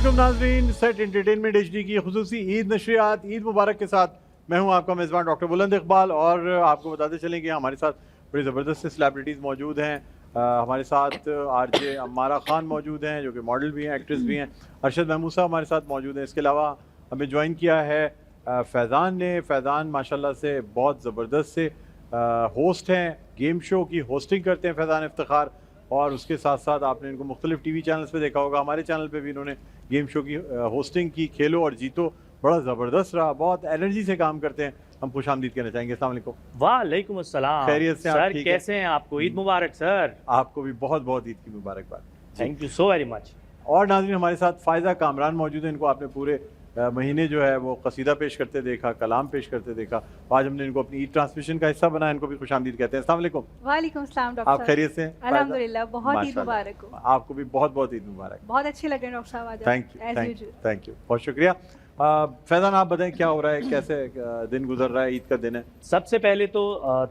अस्सलामुअलैकुम नाज़रीन, set entertainment HD की खुसूसी ईद नशरियात ईद मुबारक के साथ मैं हूं आपका मेज़बान डॉक्टर बुलंद इकबाल। और आपको बताते चलें कि हमारे साथ बड़ी ज़बरदस्त सेलिब्रिटीज़ मौजूद हैं। हमारे साथ RJ अम्मारा ख़ान मौजूद हैं जो कि मॉडल भी हैं, एक्ट्रेस भी हैं। अरशद महमूद साहब हमारे साथ मौजूद हैं। इसके अलावा हमें ज्वाइन किया है फैज़ान ने। फैज़ान माशाल्लाह से बहुत ज़बरदस्त से होस्ट हैं, गेम शो की होस्टिंग करते हैं फैज़ान इफ्तिखार। और उसके साथ साथ आपने इनको मुख्तलिफ TV चैनल्स पे देखा होगा, हमारे चैनल पे भी इन्होंने गेम शो की होस्टिंग की। खेलो और जीतो बड़ा ज़बरदस्त रहा, बहुत एनर्जी से काम करते हैं। हम खुश आमदीद कहना चाहेंगे। अस्सलाम वालेकुम। वालेकुम अस्सलाम। खैरियत से? सर कैसे हैं? आपको ईद मुबारक सर। आपको भी बहुत बहुत ईद की मुबारकबाद। Thank you so very much. और नाज़रीन हमारे साथ फ़ायज़ा कामरान मौजूद है। इनको आपने पूरे महीने जो है वो कसीदा पेश करते देखा, कलाम पेश करते देखा। आज हमने इनको अपनी ईद ट्रांसमिशन का हिस्सा बनाया। इनको भी खुश आमदीद कहते हैं। अस्सलाम वालेकुम। वालेकुम सलाम डॉक्टर आप खैरियत से हैं? अल्हम्दुलिल्लाह, बहुत ईद मुबारक हो। आपको भी बहुत बहुत ईद मुबारक। बहुत अच्छे लग रहे हैं डॉक्टर साहब आज। थैंक यू, थैंक यू, बहुत शुक्रिया। फैज़ान आप बताएं क्या हो रहा है, कैसे दिन गुजर रहा है? ईद का दिन है। सबसे पहले तो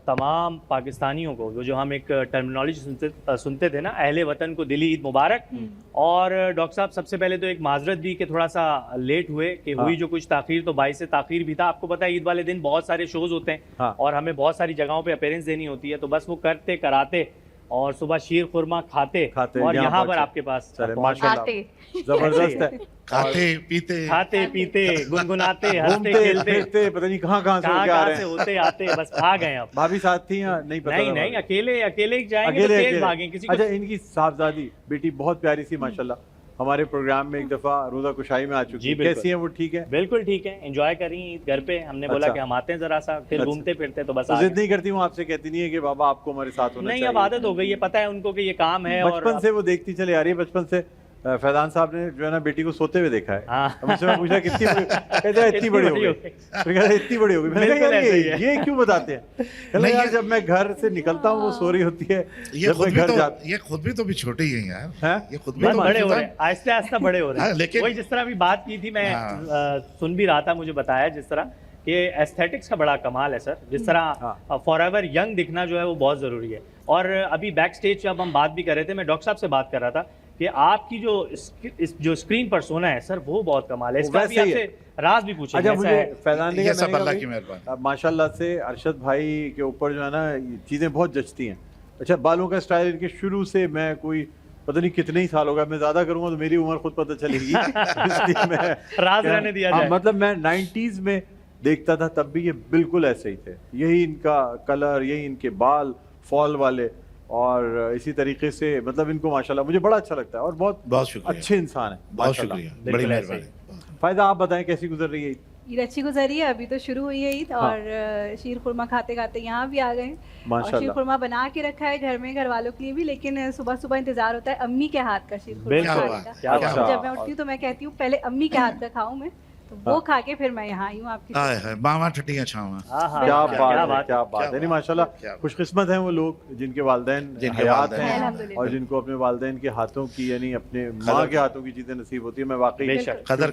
तमाम पाकिस्तानियों को जो हम एक टर्मिनोलॉजी सुनते थे ना, अहले वतन को दिली ईद मुबारक। और डॉक्टर साहब सबसे पहले तो एक माजरत दी कि थोड़ा सा लेट हुए कि हुई जो कुछ ताखीर, तो बाइस से ताखीर भी था। आपको पता है ईद वाले दिन बहुत सारे शोज होते हैं और हमें बहुत सारी जगहों पे अपीयरेंस देनी होती है, तो बस वो करते कराते और सुबह शीर खुरमा खाते और यहाँ पर आपके पास माशाल्लाह जबरदस्त है। खाते पीते गुनगुनाते हंसते खेलते पता नहीं कहाँ से होते आते बस आ गए। अब भाभी साथ थी या नहीं? पता नहीं, अकेले जाएंगे तो तेज भागें किसी को। अच्छा, इनकी साहबजादी बेटी बहुत प्यारी सी माशाल्लाह, हमारे प्रोग्राम में एक दफा रोजा कुशाई में आ चुकी है। कैसी है वो? ठीक है, बिल्कुल ठीक है, एंजॉय कर रही हैं घर पे। हमने बोला कि हम आते हैं जरा सा, फिर घूमते फिरते तो बस। जिद नहीं करती हूँ आपसे? कहती नहीं है कि बाबा आपको हमारे साथ होना चाहिए? नहीं, अब आदत हो गई है, पता है उनको कि ये काम है। बचपन से वो देखती चले आ रही है। बचपन से फैज़ान साहब ने जो है ना बेटी को सोते हुए देखा है। मुझसे मैं पूछा कितनी इतनी बड़ी हो गई? इतनी बड़ी हो गई। मैंने कहा ये क्यों बताते हैं? यार जब मैं घर से निकलता हूँ वो सो रही होती है, जब मैं घर जाता। ये खुद भी तो भी छोटे ही हैं यार। ये खुद भी बड़े हो रहे हैं, आहिस्ते आहिस्ते बड़े हो रहे हैं। लेकिन वही जिस तरह अभी बात की थी, मैं सुन भी रहा था, मुझे बताया जिस तरह ये एस्थेटिक्स का बड़ा कमाल है सर। जिस तरह फॉरएवर यंग दिखना जो है वो बहुत ज़रूरी है। और अभी बैक स्टेज जब हम बात भी कर रहे थे, मैं डॉक्टर साहब से बात कर रहा था कि आपकी जो स्क्रीन पर्सोना है सर वो बहुत कमाल है। इसका भी आपसे राज भी पूछे। अच्छा, मुझे फैज़ान ने अल्लाह की मेहरबानी माशाल्लाह से अरशद भाई के ऊपर जो है ना चीज़ें बहुत जचती हैं। अच्छा, बालों का स्टाइल इनके शुरू से मैं कोई पता नहीं कितने ही साल हो गया, मैं ज्यादा करूंगा तो मेरी उम्र खुद पता चलेगी। इसलिए मैं राज रहने दिया जाए। मतलब मैं 90s में देखता था, तब भी ये बिल्कुल ऐसे ही थे। यही इनका कलर, यही इनके बाल फॉल वाले, और इसी तरीके से मतलब इनको माशाल्लाह मुझे बड़ा अच्छा लगता है और बहुत अच्छे इंसान है। बहुत शुक्रिया, बड़ी मेहरबानी। फायदा आप बताएं कैसी गुजर रही है ईद? अच्छी गुजरी है, अभी तो शुरू हुई है ईद। और शीर खुरमा खाते खाते यहाँ भी आ गए। और शीर खुरमा बना के रखा है घर में, घर वालों के लिए भी, लेकिन सुबह सुबह इंतजार होता है अम्मी के हाथ का शीर खुरमा खाने का। जब मैं उठती हूँ तो मैं कहती हूँ पहले अम्मी के हाथ का खाऊं मैं, तो वो खा के फिर मैं यहाँ आई हूँ आपकी। मामा ठटियाँ छावा। क्या बात है। नहीं माशाल्लाह खुशकिस्मत हैं वो लोग जिनके वालिदैन हयात हैं और जिनको अपने वालिदैन के हाथों की, यानी अपने माँ के हाथों की चीजें नसीब होती है। मैं वाकई कदर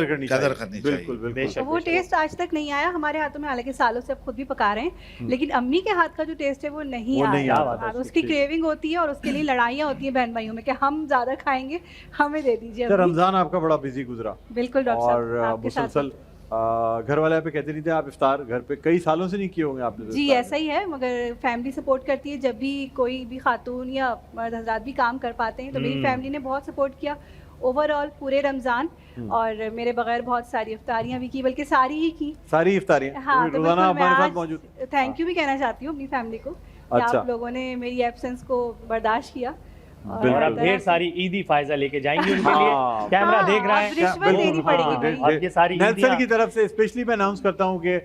करनी चाहिए। बिल्कुल बिल्कुल। वो टेस्ट आज तक नहीं आया हमारे हाथों में, हालांकि सालों से अब खुद भी पका रहे हैं, लेकिन अम्मी के हाथ का जो टेस्ट है वो नहीं आया। उसकी क्रेविंग होती है और उसके लिए लड़ाइयाँ होती है बहन भाइयों में कि हम ज्यादा खाएंगे, हमें दे दीजिए। रमजान आपका बड़ा बिजी गुजरा? बिल्कुल डॉक्टर साहब, मुसलसल घर वाले पे कहते नहीं थे आप इफ्तार घर पे कई सालों से नहीं किए होंगे आपने? जी ऐसा ही है, मगर फैमिली सपोर्ट करती है। जब भी कोई भी खातून या मर्द हजरात भी काम कर पाते हैं तो मेरी फैमिली ने बहुत सपोर्ट किया ओवरऑल पूरे रमजान। और मेरे बगैर बहुत सारी इफ्तारियां भी की, बल्कि सारी ही की। सारी इफ्तारियां? हाँ, तो रोजाना हमारे साथ मौजूद। थैंक यू भी कहना चाहती हूँ अपनी फैमिली को कि आप लोगों ने मेरी एब्सेंस को बर्दाश्त किया। और अब ढेर सारी ईदी फायदा लेके जाएंगे उनके लिए। कैमरा देख रहा है, रिश्वत देनी पड़ेगी। ये सारी नेल्सन की तरफ से स्पेशली मैं अनाउंस करता हूँ कि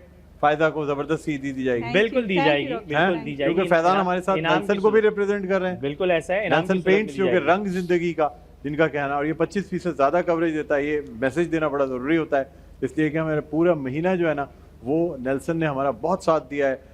फायदा को जबरदस्त ईदी दी जाएगी। बिल्कुल दी जाएगी, बिल्कुल दी जाएगी। क्योंकि फैजान हमारे साथ नेल्सन को भी रिप्रेजेंट कर रहे हैं। बिल्कुल ऐसा है। नेल्सन पेंट्स जो कि रंग जिंदगी का जिनका कहना, और ये 25% ज्यादा कवरेज देता है। ये मैसेज देना बड़ा जरूरी होता है, इसलिए कि हमारा पूरा महीना जो है ना वो नेल्सन ने हमारा बहुत साथ दिया है।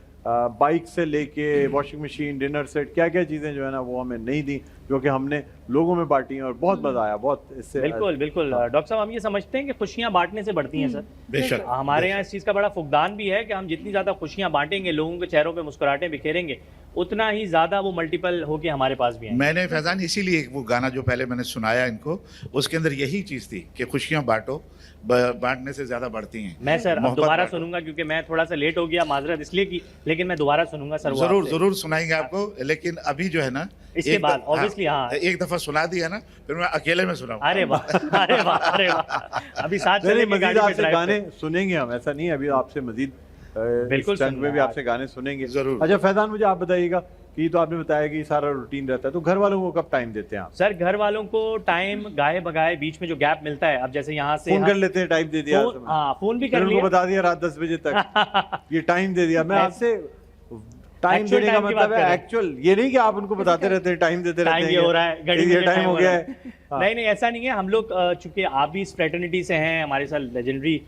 बाइक से लेके वॉशिंग मशीन, डिनर सेट, क्या क्या चीज़ें जो है ना वो हमें नहीं दी, जो कि हमने लोगों में बांटी हैं और बहुत मजा आया, बहुत इससे बिल्कुल बिल्कुल। डॉक्टर साहब हम ये समझते हैं कि खुशियां बांटने से बढ़ती हैं सर। बेशक हमारे यहाँ इस चीज़ का बड़ा फुकदान भी है कि हम जितनी ज़्यादा खुशियां बांटेंगे, लोगों के चेहरों पे मुस्कुराहटें बिखेरेंगे, उतना ही ज़्यादा वो मल्टीपल होके हमारे पास भी आएंगे। मैंने फैजान इसीलिए वो गाना जो पहले मैंने सुनाया इनको, उसके अंदर यही चीज थी कि खुशियां बांटो, बांटने से ज्यादा बढ़ती हैं। मैं सर अब मोहब्बत दोबारा बांटो। सुनूंगा क्योंकि मैं थोड़ा सा लेट हो गया, माजरत इसलिए की, लेकिन मैं दोबारा सुनूंगा सर। वो जरूर आपसे। जरूर सुनाएंगे आपको, लेकिन अभी जो है ना इसके एक बाद, हाँ, obviously, हाँ। एक दफा सुना दिया ना, फिर मैं अकेले में सुनाऊंगा। अरे वाह, अरे वाह, अरे वाह। अभी साथ नहीं, चलेंगे मजीद गाड़ी में आपसे ड्राइव गाने पे। सुनेंगे हम, ऐसा नहीं है, अभी आपसे मजीद बिल्कुल इस चंद में भी सुनना आपसे गाने सुनेंगे जरूर। अच्छा फैजान, मुझे आप बताइएगा कि तो आपने बताया कि सारा रूटीन रहता है, तो घर वालों को कब टाइम देते हैं आप? सर घर वालों को टाइम गाए बगाए बीच में जो गैप मिलता है, अब जैसे यहाँ से फोन कर लेते हैं, टाइम दे दिया, हाँ फोन भी फिर कर उनको लिया। बता दिया रात 10 बजे तक ये टाइम दे दिया। मैं आपसे टाइम Actual देने का time की मतलब बात है कर रहे हैं। एक्चुअल, ये नहीं कि आप उनको बताते रहते हैं टाइम देते रहते टाइम हैं ये हो रहा है, घड़ी ये में टाइम हो गया है। हाँ। नहीं नहीं ऐसा नहीं है। हम लोग चूंकि आप भी इस फ्रेटर्निटी से हैं, हमारे साथ लेजेंडरी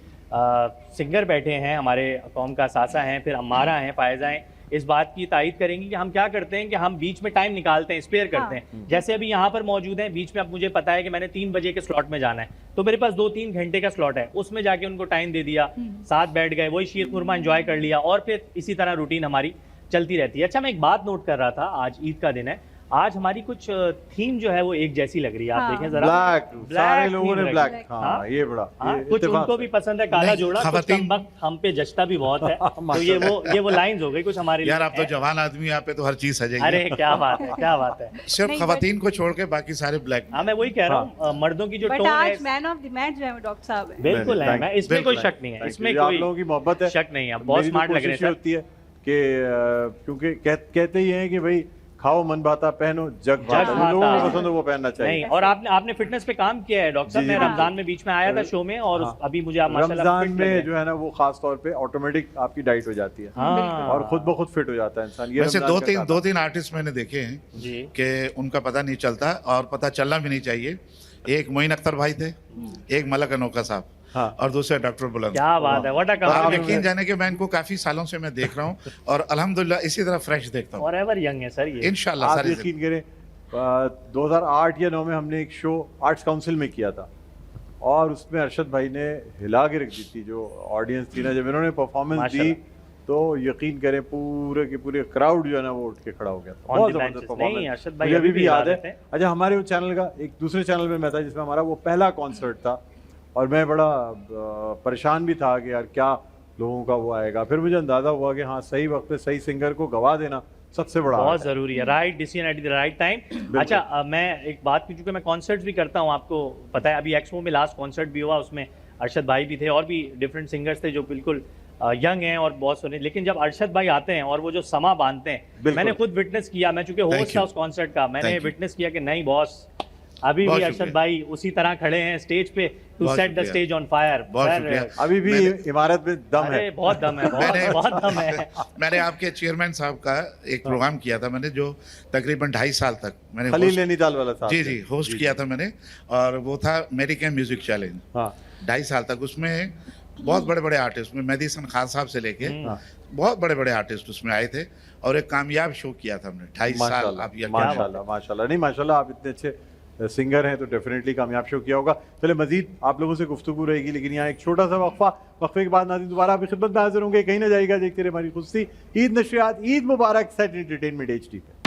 सिंगर बैठे हैं, हमारे कौम का सासा हैं, फिर अम्मारा हैं, फायजा हैं, इस बात की तायद करेंगी कि हम क्या करते हैं कि हम बीच में टाइम निकालते हैं, स्पेयर करते हैं। जैसे अभी यहाँ पर मौजूद हैं, बीच में अब मुझे पता है कि मैंने 3 बजे के स्लॉट में जाना है, तो मेरे पास 2-3 घंटे का स्लॉट है, उसमें जाके उनको टाइम दे दिया, साथ बैठ गए, वही शीर खुरमा एंजॉय कर लिया, और फिर इसी तरह रूटीन हमारी चलती रहती है। अच्छा मैं एक बात नोट कर रहा था, आज ईद का दिन है, आज हमारी कुछ थीम जो है वो एक जैसी लग रही है, आप हाँ। देखें जरा। ब्लैक, सारे लोगों ने theme ब्लैक, रखी। हाँ ये बड़ा हाँ, ये कुछ इत्तेफाक उनको है। भी पसंद है काला नहीं, जोड़ा, कुछ खवातीन- कम वक्त हम पे जचता भी बहुत है। तो ये वो लाइंस हो गई कुछ हमारे यार लिए। आप तो जवान आदमी, यहाँ पे तो हर चीज सजेगी। अरे क्या बात है, क्या बात है। सिर्फ नहीं, खवातीन को छोड़ के बाकी सारे ब्लैक। हाँ मैं वही कह रहा हूँ, मर्दों की जो बट टोन है आज मैन ऑफ द मैच जो है डॉक्टर साहब है। बिल्कुल है, मैं इसमें कोई बिल्कुल शक नहीं है, Thank इसमें you, आप कोई लोगों की मोहब्बत है, शक नहीं है, बहुत मेरी तो स्मार्ट लग रहे हैं कोशिश सर। होती है कि क्योंकि कहते ही हैं कि भाई खाओ मन भाता, पहनो जग भाता, जो भाता। लोगों को पसंद है वो पहनना नहीं, चाहिए। और आपने फिटनेस पे काम किया है डॉक्टर साहब। जी, मैं जी, रमजान में बीच में आया था शो में, और हाँ। अभी मुझे आप माशाल्लाह रमजान fit लग रहे में हैं। जो है ना वो खास तौर पे ऑटोमेटिक आपकी डाइट हो जाती है हाँ और खुद ब खुद फिट हो जाता है इंसान। ये वैसे रमजान का काम है। 2-3 आर्टिस्ट मैंने देखे हैं जी कि उनका पता नहीं चलता और पता चलना भी नहीं चाहिए। एक मोइन अख्तर भाई थे, एक मलक अनोखा साहब, हाँ। और दूसरे डॉक्टर बुलंद। क्या बात है, व्हाट अ और आप कमाल। यकीन जाने के मैं इनको काफी सालों से मैं देख रहा हूँ और अल्हम्दुलिल्लाह इसी तरह फ्रेश देखता हूँ। फॉरएवर यंग है सर ये। इंशाल्लाह आप सारी यकीन करें 2008 या 9 में हमने एक शो आर्ट्स काउंसिल में किया था और उसमें अरशद भाई ने हिला के रख दी थी जो ऑडियंस थी ना, जब इन्होंने परफॉर्मेंस दी माशाल्लाह। तो यकीन करें पूरे के पूरे क्राउड जो है ना वो उठ के खड़ा हो गया था। On बहुत the जबरदस्त benches। नहीं, परफॉर्मेंस अरशद भाई मुझे अभी अभी भी भी याद याद है। है। अच्छा हमारे वो चैनल का एक दूसरे चैनल में मैं था जिसमें हमारा वो पहला कॉन्सर्ट था और मैं बड़ा परेशान भी था कि यार क्या लोगों का वो आएगा। फिर मुझे अंदाजा हुआ कि हाँ सही वक्त पे सही सिंगर को गवा देना सबसे बड़ा बहुत आर्ट है। जरूरी है, right decision at the right time. अच्छा मैं एक बात की, चूंकि मैं कॉन्सर्ट्स भी करता हूँ, आपको पता है अभी एक्सपो में लास्ट कॉन्सर्ट भी हुआ, उसमें अरशद भाई भी थे और भी डिफरेंट सिंगर्स थे जो बिल्कुल यंग हैं और बहुत सुने। लेकिन जब अरशद भाई आते हैं और वो जो समा बांधते हैं, बिल्कुल। मैंने खुद विटनेस किया, मैं चूंकि होस्ट था उस कॉन्सर्ट का, मैंने Thank you। विटनेस किया कि नहीं बॉस अभी बहुत भी अरशद शुक्रिया। भाई उसी तरह खड़े हैं स्टेज पे, टू बहुत सेट द शुक्रिया। Stage on fire. बहुत शुक्रिया। अभी भी इमारत में दम अरे है। बहुत दम है, मैंने- बहुत दम है। मैंने आपके चेयरमैन साहब का एक प्रोग्राम किया था मैंने, जो तकरीबन 2.5 साल तक मैंने खलील host- नैनीताल वाला साहब जी जी होस्ट किया था मैंने, और वो था अमेरिकन म्यूजिक चैलेंज। हाँ 2.5 साल तक उसमें बहुत बड़े बड़े आर्टिस्ट में मेडिसन खान साहब से लेके हाँ। बहुत बड़े बड़े आर्टिस्ट उसमें आए थे और एक कामयाब शो किया था हमने 2.5 साल। माशाल्लाह आप यकीन माशाल्लाह माशाल्लाह। नहीं माशाल्लाह आप इतने अच्छे सिंगर हैं तो डेफिनेटली कामयाब शो किया होगा। चले मजीद आप लोगों से गुफ्तगू रहेगी, लेकिन यहाँ एक छोटा सा वक्फे के बाद नाज़रीन दोबारा आपकी खिदमत में हाजिर होंगे। कहीं ना जाएगा, देखते रहे हमारी खुशी ईद नशरियात। ईद मुबारक सेट एंटरटेनमेंट HD पे।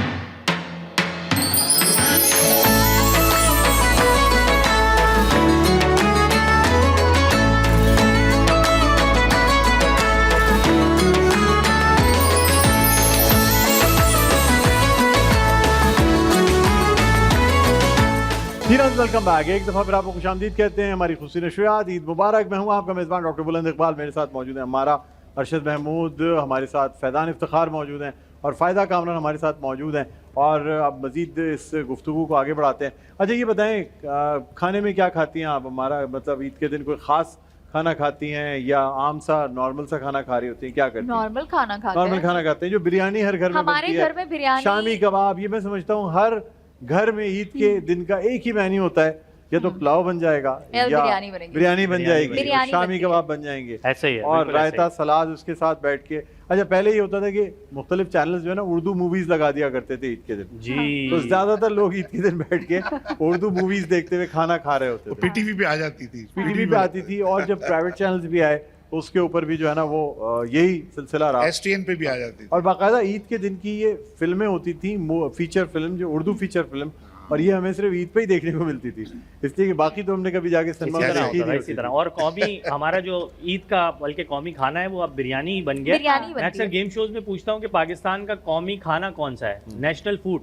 Welcome back. एक दफ़ा फिर आपको खुशामदीद कहते हैं हमारी खुशी नशरियात। ईद मुबारक। मैं हूं आपका मेज़बान डॉक्टर बुलंद इकबाल। मेरे साथ मौजूद है हमारा अरशद महमूद, हमारे साथ फैज़ान इफ्तिखार मौजूद हैं और फ़ायदा कामरान हमारे साथ मौजूद हैं। और अब मज़ीद इस गुफ्तगू को आगे बढ़ाते हैं। अच्छा ये बताएं खाने में क्या खाती हैं आप? हमारा मतलब ईद के दिन कोई ख़ास खाना खाती हैं या आम सा नॉर्मल सा खाना खा रही होती हैं? क्या करती हैं? नॉर्मल खाना खाते नॉर्मल हैं। खाना खाते हैं। जो बिरयानी हर घर में हमारे बनती है, घर में बिरयानी शामी कबाब, ये मैं समझता हूँ हर घर में ईद के दिन का एक ही मेन्यू होता है या तो पुलाव बन जाएगा या बिरयानी बनेगी। बिरयानी बन जाएगी, बिरयानी शामी बनती है। कबाब बन जाएंगे, ऐसे ही है, और बिल्कुल ऐसे रायता ही। सलाद उसके साथ बैठ के। अच्छा, पहले ये होता था कि मुख्तलिफ चैनल्स जो है ना उर्दू मूवीज लगा दिया करते थे ईद के दिन, जी तो ज्यादातर लोग ईद के दिन बैठ के उर्दू मूवीज देखते हुए खाना खा रहे होते थे। पीटीवी पे आ जाती थी, पीटीवी पे आती थी, और जब प्राइवेट चैनल्स भी आए तो उसके ऊपर भी जो है ना वो यही सिलसिला रहा। एसटीएन पे भी आ जाती थी। और बाकायदा ईद के दिन की ये फिल्में होती थी, फीचर फिल्म, जो उर्दू फीचर फिल्म, और ये हमें सिर्फ ईद पे ही देखने को मिलती थी, इसलिए कि बाकी तो हमने कभी जाके सिनेमा इसी में तरह देखी होता था, नहीं इसी होती तरह। थी। और कौमी हमारा जो ईद का बल्कि कौमी खाना है वो अब बिरयानी ही बन गया। बिरयानी मैं बनती अक्सर है। गेम शोज में पूछता हूँ कि पाकिस्तान का कौमी खाना कौन सा है, नेशनल फूड,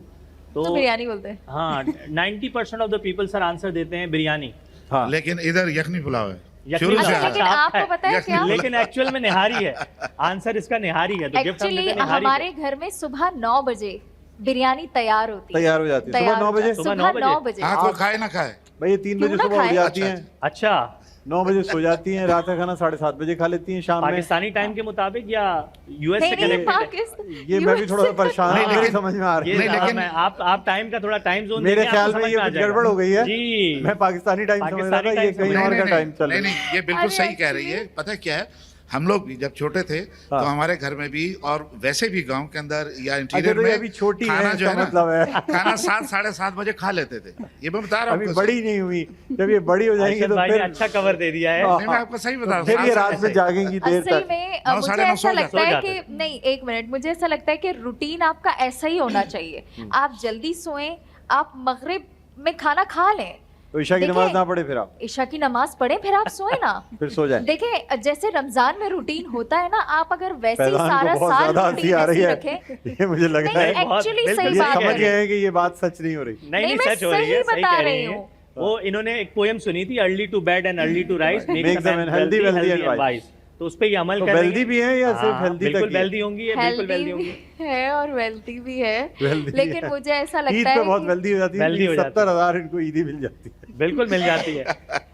तो बिरयानी बोलते हैं। हाँ 90% of the people sir answer देते हैं बिरयानी। हाँ, लेकिन इधर यखनी पुलाव है यखनी शुरू से पुलाव। आ लेकिन रहा है। आपको पता है क्या, लेकिन एक्चुअल में निहारी है, आंसर इसका निहारी है, तो गिफ्ट हम एक्चुअली देते हैं निहारी हमारे घर में सुबह 9 बजे बिरयानी तैयार होती है। तैयार हो जाती है सुबह तैयार 9 हो बजे। जाती है। सुबह सुबह 9 9 बजे। हाँ, कोई खाए ना खाए, भाई ये 3 क्यों बजे ना सुबह उठ खाएं? जाती अच्छा, हैं, अच्छा 9 बजे सो जाती हैं, रात का खाना 7:30 बजे खा लेती हैं शाम में। पाकिस्तानी टाइम के मुताबिक या यूएस से नहीं नहीं कनेक्टेड है? पाकिस्तान ये मैं भी थोड़ा सा परेशान नहीं, हूँ, मेरी लेकिन- समझ में आ रही ये है। नहीं, लेकिन- मैं आप टाइम का थोड़ा टाइम जोन मेरे देंगे, ख्याल आपको में समझ ये आ कुछ जाएगा। गड़बड़ हो गई है, जी मैं पाकिस्तानी टाइम समझ रहा था, पाकिस्तानी ये टाइम कहीं समझ और रहा का था। टाइम चल नहीं रहा है। नहीं, ये बिल्कुल अरे सही कह रही है। पता है क्या है, हम लोग जब छोटे थे तो हाँ। हमारे घर में भी और वैसे भी गांव के अंदर या अच्छा, इंटीरियर तो ये में अभी छोटी है, खाना जो इसका है ना, मतलब है। खाना 7 साढ़े 7 बजे खा लेते थे। ये मैं बता रहा हूँ अभी आपको। बड़ी नहीं हुई, जब ये बड़ी हो जाएंगी अर्शद तो भाई ने फिर अच्छा कवर दे दिया है। हाँ, नहीं, मैं आपको सही बता रहा हूँ। फिर ये 7 रात में जागेंगी देर असल तक। में 9 मुझे साढ़े 9 ऐसा सो लगता है जाते कि नहीं, एक मिनट, मुझे ऐसा लगता है कि रूटीन आपका ऐसा ही होना चाहिए। आप जल्दी सोएं, आप मगरिब में खाना खा लें, तो ईशा की देखिए- नमाज ना पढ़े फिर आप ईशा की नमाज पढ़े, फिर आप सोए ना। फिर सो जाए। देखिए जैसे रमजान में रूटीन होता है ना, आप अगर वैसे ही फैजान सारा को बहुत साल ज्यादा हंसी रूटीन आ रही ऐसी है, रखें। ये मुझे लग रहा नहीं, है बहुत- एक्चुअली बिल्कुल सही ये बात समझ है। गए हैं कि ये बात सच नहीं हो रही। नहीं नहीं, नहीं मैं सच हो रही सही है, सही बता कह रही रही हैं। हूँ। वो इन्होंने एक पोएम सुनी थी, early to bed and early to rise Makes a man healthy, wealthy and wise। तो उस पे ये अमल तो करेंगे। वेल्दी भी है या सिर्फ हाँ, हेल्दी तक बिल्कुल ही है? वेल्दी होंगी, ये बिल्कुल वेल्दी हेल्दी होंगी। भी है और वेल्थी भी है, Wealthy लेकिन है। मुझे ऐसा ईद लगता पे है बहुत कि वेल्दी हो जाती है, वेल्दी हो लेकिन जाती है। 70,000 इनको ईदी मिल जाती है। बिल्कुल मिल जाती है।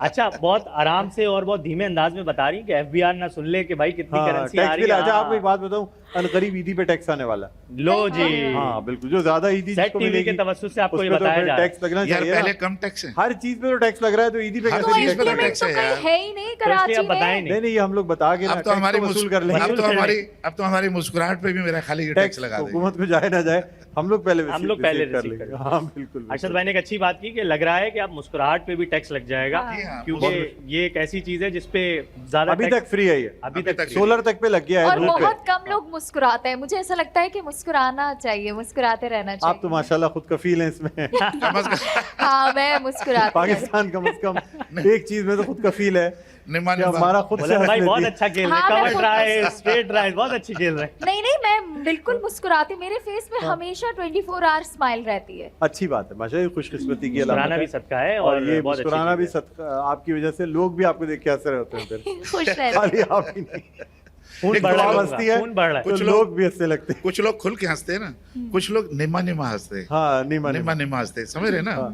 अच्छा, बहुत आराम से और बहुत धीमे अंदाज में बता रही कि एफबीआर ना सुन ले कि भाई कितनी हाँ, करेंसी आ टैक्स रही बिल। है। अच्छा, आपको हाँ। एक बात बताऊं, अनकरीब ईदी पे टैक्स आने वाला है। लो जी, हाँ बिल्कुल, जो ज्यादा ईदी सेट जिसको टीवी मिलेगी के तवज्जुह से आपको उस ये पे तो बताया फिर जा रहा है। टैक्स लगना यार चाहिए पहले ना। कम टैक्स है। हर चीज पे तो टैक्स लग रहा है, तो ईदी पे हाँ, कैसे तो चीज़ पे तो टैक्स इम्प्लीमेंट टैक्स तो है कहीं यार। है ही नहीं तो इसलिए कराची आप बताएं में। नहीं। नहीं नहीं, ये हम लोग बता के ना अब तो टैक्स हमारी तो वसूल कर लेंगे। अब तो बिल्कुल हमारी मुस्कुराहट पे भी मेरा खाली ये टैक्स लगा देंगे। हुकूमत को जाए ना जाए, हम लोग पहले हम लोग पहले रिसीव कर रिसीव लेंगे। कर हाँ बिल्कुल अरशद भाई ने एक अच्छी बात की कि लग रहा है कि आप मुस्कुराहट पे भी टैक्स लग जाएगा, हाँ। जी हाँ, क्योंकि ये एक ऐसी चीज है जिसपे ज्यादा अभी टैक्स तक फ्री है ये, अभी अभी तक तक सोलर तक पे लग गया है और धूप पे। बहुत कम लोग मुस्कुराते हैं। मुझे ऐसा लगता है कि मुस्कुराना चाहिए, मुस्कुराते रहना आप तो चाहिए। माशाल्लाह खुद कफील हैं इसमें। कम अज़ कम हाँ, मैं मुस्कुराती हूँ। पाकिस्तान कम से कम एक चीज में तो खुद कफील है निम्मा कि निम्मा। हमारा खुद से बुलंद भाई हंसने बहुत दी। अच्छा खेल रहे हाँ, हैं, मैं कवर खुद- ड्राइव, स्ट्रेट ड्राइव बहुत अच्छी खेल रहे हैं। नहीं नहीं, मैं बिल्कुल मुस्कुराती, मेरे फेस पे हमेशा 24 आवर्स स्माइल रहती है। अच्छी बात है माशाल्लाह, खुशकिस्मती की मुस्कुराना अलामत भी है। सदका है और और ये बहुत अच्छी मुस्कुराना चीज़ भी है। सदका, आपकी वजह से लोग भी आपको देख के हंस रहे होते हैं फिर। खुश रहती खाली आप ही नहीं, खून एक बढ़ रहा आप है, हंसती है खून बढ़ रहा है। तो कुछ लोग भी हंसने लगते हैं। कुछ लोग खुल के हंसते हैं ना, कुछ लोग निम्मा निम्मा हंसते हैं। हाँ नीमा निम्मा नीमा। निम्मा हंसते हैं, समझ रहे हैं ना। हाँ।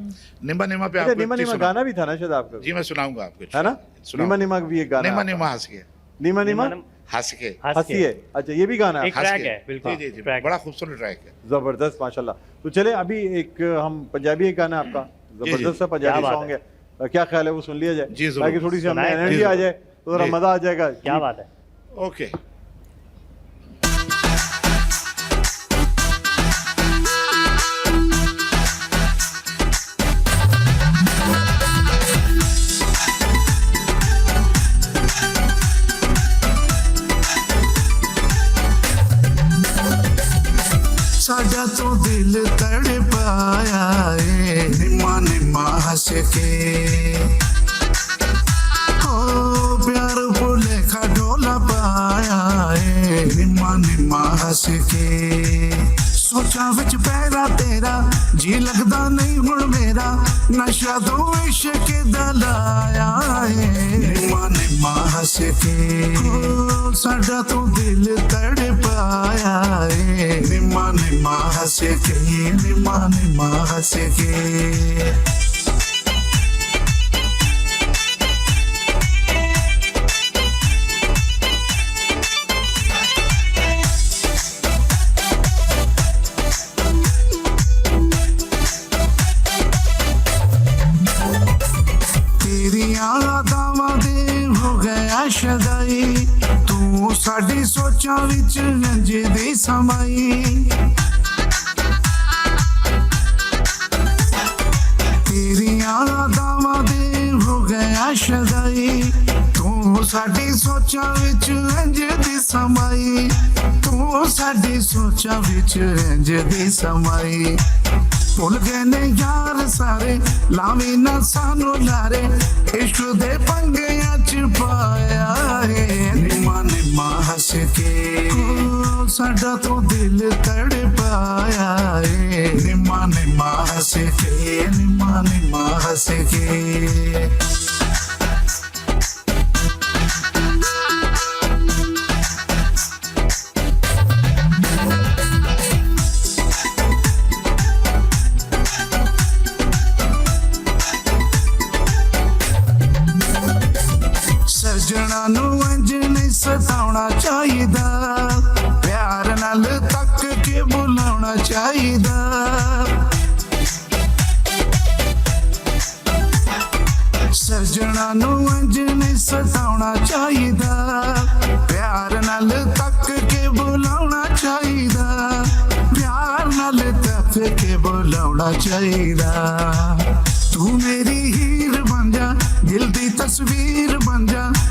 निम्मा निम्मा पे अच्छा, आपको नीमा एक चीज़ नीमा सुनाऊं। गाना भी था ना शायद आपका, जी मैं सुनाऊंगा आपको, है ना? सुनाऊं। नीमा नीमा भी एक गाना निम्मा है निम्मा आपका। हंस के, नीमा नीमा हंस के, हंस हंसी के। है। अच्छा, ये भी गाना है एक आपका? हंस ट्रैक के। है, बिल्कुल, जी जी, ट्रैक। बड़ा खूबसूरत ट्रैक है। जबरदस्त माशाल्लाह। तो चले अभी एक हम पंजाबी एक गाना आपका जी। जबरदस्त सा पंजाबी क्या बात सॉन्ग है, क्या ख्याल है वो सुन लिया जाए जी, जरूर। ताकि थोड़ी सी हमें सुनाए। एनर्जी जी, आ जरूर। जाए, तो थोड़ा जी। मजा आ जाएगा। क्या बात है। ओके। साजा तो दिल तड़पाया ए निम्मा निम्मा हंस के हो प्यार बोले खा ढोला पाया ए निम्मा निम्मा हंस के सोचा विच पैरा तेरा जी लगदा नहीं हुण मेरा नशा तो इश्क दा लाया ए निम्मा निम्मा हंस के हो साडा तो दिल तड़पाया ए निम्मा निम्मा हंस के निम्मा निम्मा हंस के ਸੋਚਾਂ ਵਿੱਚ ਇੰਜ ਦੀ ਸਮਾਈ ਤੇਰੀਆਂ ਯਾਦਾਂ ਦੇ ਹੋ ਗਿਆ ਸ਼ਦਾਈ ਤੂੰ ਸਾਡੀ ਸੋਚਾਂ ਵਿੱਚ ਇੰਜ ਦੀ ਸਮਾਈ ਤੂੰ ਸਾਡੀ ਸੋਚਾਂ ਵਿੱਚ ਇੰਜ ਦੀ ਸਮਾਈ ਭੁੱਲ ਗਏ ਨੇ ਯਾਰ ਸਾਰੇ ਲਾਵੇਂ ਨਾ ਸਾਨੂੰ ਲਾਰੇ ਇਸ਼ਕ ਦੇ ਪੰਗਿਆਂ ਚ ਪਾਇਆ ਏ ਨਿਮਾ ਨਿਮਾ ਹੱਸ ਕੇ ਸਾਡਾ ਤੋਂ ਦਿਲ ਤੜ ਪਾਇਆ ਏ ਨਿਮਾ ਨਿਮਾ ਹੱਸ ਕੇ ਨਿਮਾ ਨਿਮਾ ਹੱਸ ਕੇ ਸਜਣਾ ਨੂੰ ਇੰਜ ਨਹੀਂ ਸਤਾਉਣਾ ਚਾਹੀਦਾ ਪਿਆਰ ਨਾਲ ਤੱਕ ਕੇ ਬੁਲਾਉਣਾ ਚਾਹੀਦਾ ਸਜਣਾ ਨੂੰ ਇੰਜ ਨਹੀਂ ਸਤਾਉਣਾ ਚਾਹੀਦਾ ਪਿਆਰ ਨਾਲ ਤੱਕ ਕੇ ਬੁਲਾਉਣਾ ਚਾਹੀਦਾ ਪਿਆਰ ਨਾਲ ਤੱਕ ਕੇ ਬੁਲਾਉਣਾ ਚਾਹੀਦਾ ਤੂੰ ਮੇਰੀ ਹੀਰ ਬਣ ਜਾ ਦਿਲ ਦੀ ਤਸਵੀਰ ਬਣ ਜਾ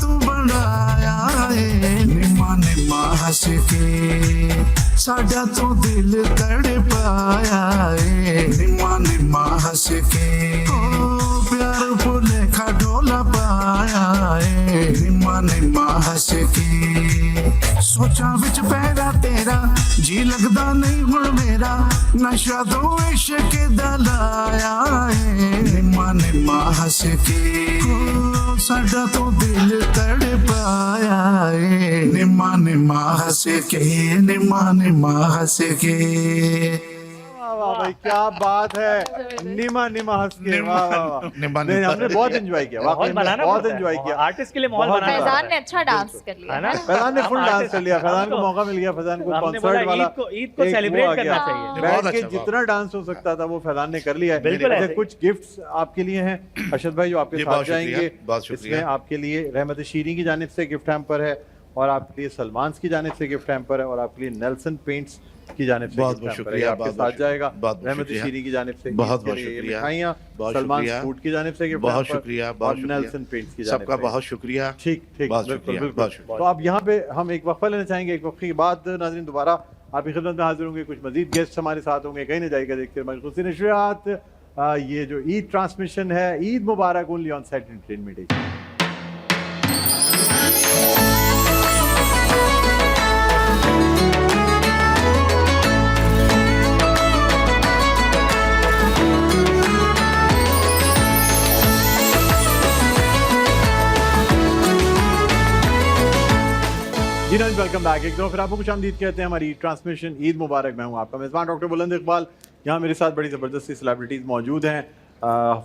ਤੂੰ ਬਣਾਇਆ ਏ ਨਿਮਾ ਨਿਮਾ ਹੱਸ ਕੇ ਸਾਡਾ ਤੋਂ ਦਿਲ ਤੜ ਪਾਇਆ ਏ ਨਿਮਾ ਨਿਮਾ ਹੱਸ ਕੇ ਓ ਪਿਆਰ ਭੁਲੇਖਾ ਢੋਲਾ ਪਾਇਆ ਏ ਨਿਮਾ ਨਿਮਾ ਹੱਸ ਕੇ ਸੋਚਾਂ ਵਿੱਚ ਪੈਰਾ ਤੇਰਾ ਜੀ ਲੱਗਦਾ ਨਹੀਂ ਹੁਣ ਮੇਰਾ ਨਸ਼ਾ ਤੋਂ ਇਸ਼ਕ ਦਾ ਲਾਇਆ ਏ ਨਿਮਾ ਨਿਮਾ ਹੱਸ ਕੇ ਸਾਡਾ ਤੋਂ ਦਿਲ ਤੜ ਪਾਇਆ ਏ ਨਿਮਾ ਨਿਮਾ ਹੱਸ ਕੇ ਨਿਮਾ ਨਿਮਾ ਹੱਸ ਕੇ वाह भाई क्या बात है निमा निमा हंस के वाह वाह वाह निमा नहीं, निमा। हमने बहुत एंजॉय किया वाकई माहौल में बनाना बहुत पड़ता है। एंजॉय किया आर्टिस्ट के लिए माहौल बहुत बनाना मजा पड़ता फैजान ने अच्छा डांस कर लिया है ना? फैजान ने फुल हम डांस artist कर लिया हैं, फैजान को हमको- मौका मिल गया फैजान को हमने बोला कॉन्सर्ट वाला ईद को एक सेलिब्रेट वो आ करना गया। चाहिए। बैठ बहुत के अच्छा, जितना डांस हो सकता था वो फैजान ने कर लिया है बिल्कुल अच्छा, ऐसे। कुछ गिफ्ट्स आपके लिए हैं अरशद भाई जो आपके जी, साथ बहुत शुक्रिया, जाएंगे बहुत शुक्रिया। इसमें आपके लिए रहमत शीरी की जानिब से गिफ्ट हैम्पर है और आपके लिए सलमान की जानिब से गिफ्ट हैम्पर है और आपके लिए नेल्सन पेंट्स की जानिब से बहुत gift बहुत hamper है। शुक्रिया, ये आपके बहुत साथ बहुत जाएगा बहुत रहमत शुक्रिया। शीरी की जानिब से बहुत इसके बहुत लिए ये शुक्रिया, मिठाइयाँ बहुत सलमान शुक्रिया। फूड की जानिब से गिफ्ट बहुत हैम्पर शुक्रिया, और बहुत शुक्रिया। नेल्सन पेंट्स की जानिब सबका से। बहुत शुक्रिया। ठीक ठीक बहुत बिल्कुल शुक्रिया, बिल्कुल बहुत शुक्रिया। तो अब यहाँ पे हम एक वक्फा लेना चाहेंगे एक वक्फे के बाद नाज़रीन दोबारा आपकी खिदमत में हाजिर होंगे कुछ मजीद गेस्ट हमारे साथ होंगे कहीं नहीं जाएगा देखते रहिए खुशी नशरियात ये जो ईद ट्रांसमिशन है ईद मुबारक only on set entertainment Asia जी नाज़रीन वेलकम बैक एक दो फिर आपको खुश आमदीद कहते हैं हमारी ट्रांसमिशन ईद मुबारक मैं हूँ आपका मेज़बान डॉक्टर बुलंद इकबाल यहाँ मेरे साथ बड़ी ज़बरदस्त सेलिब्रिटीज़ मौजूद हैं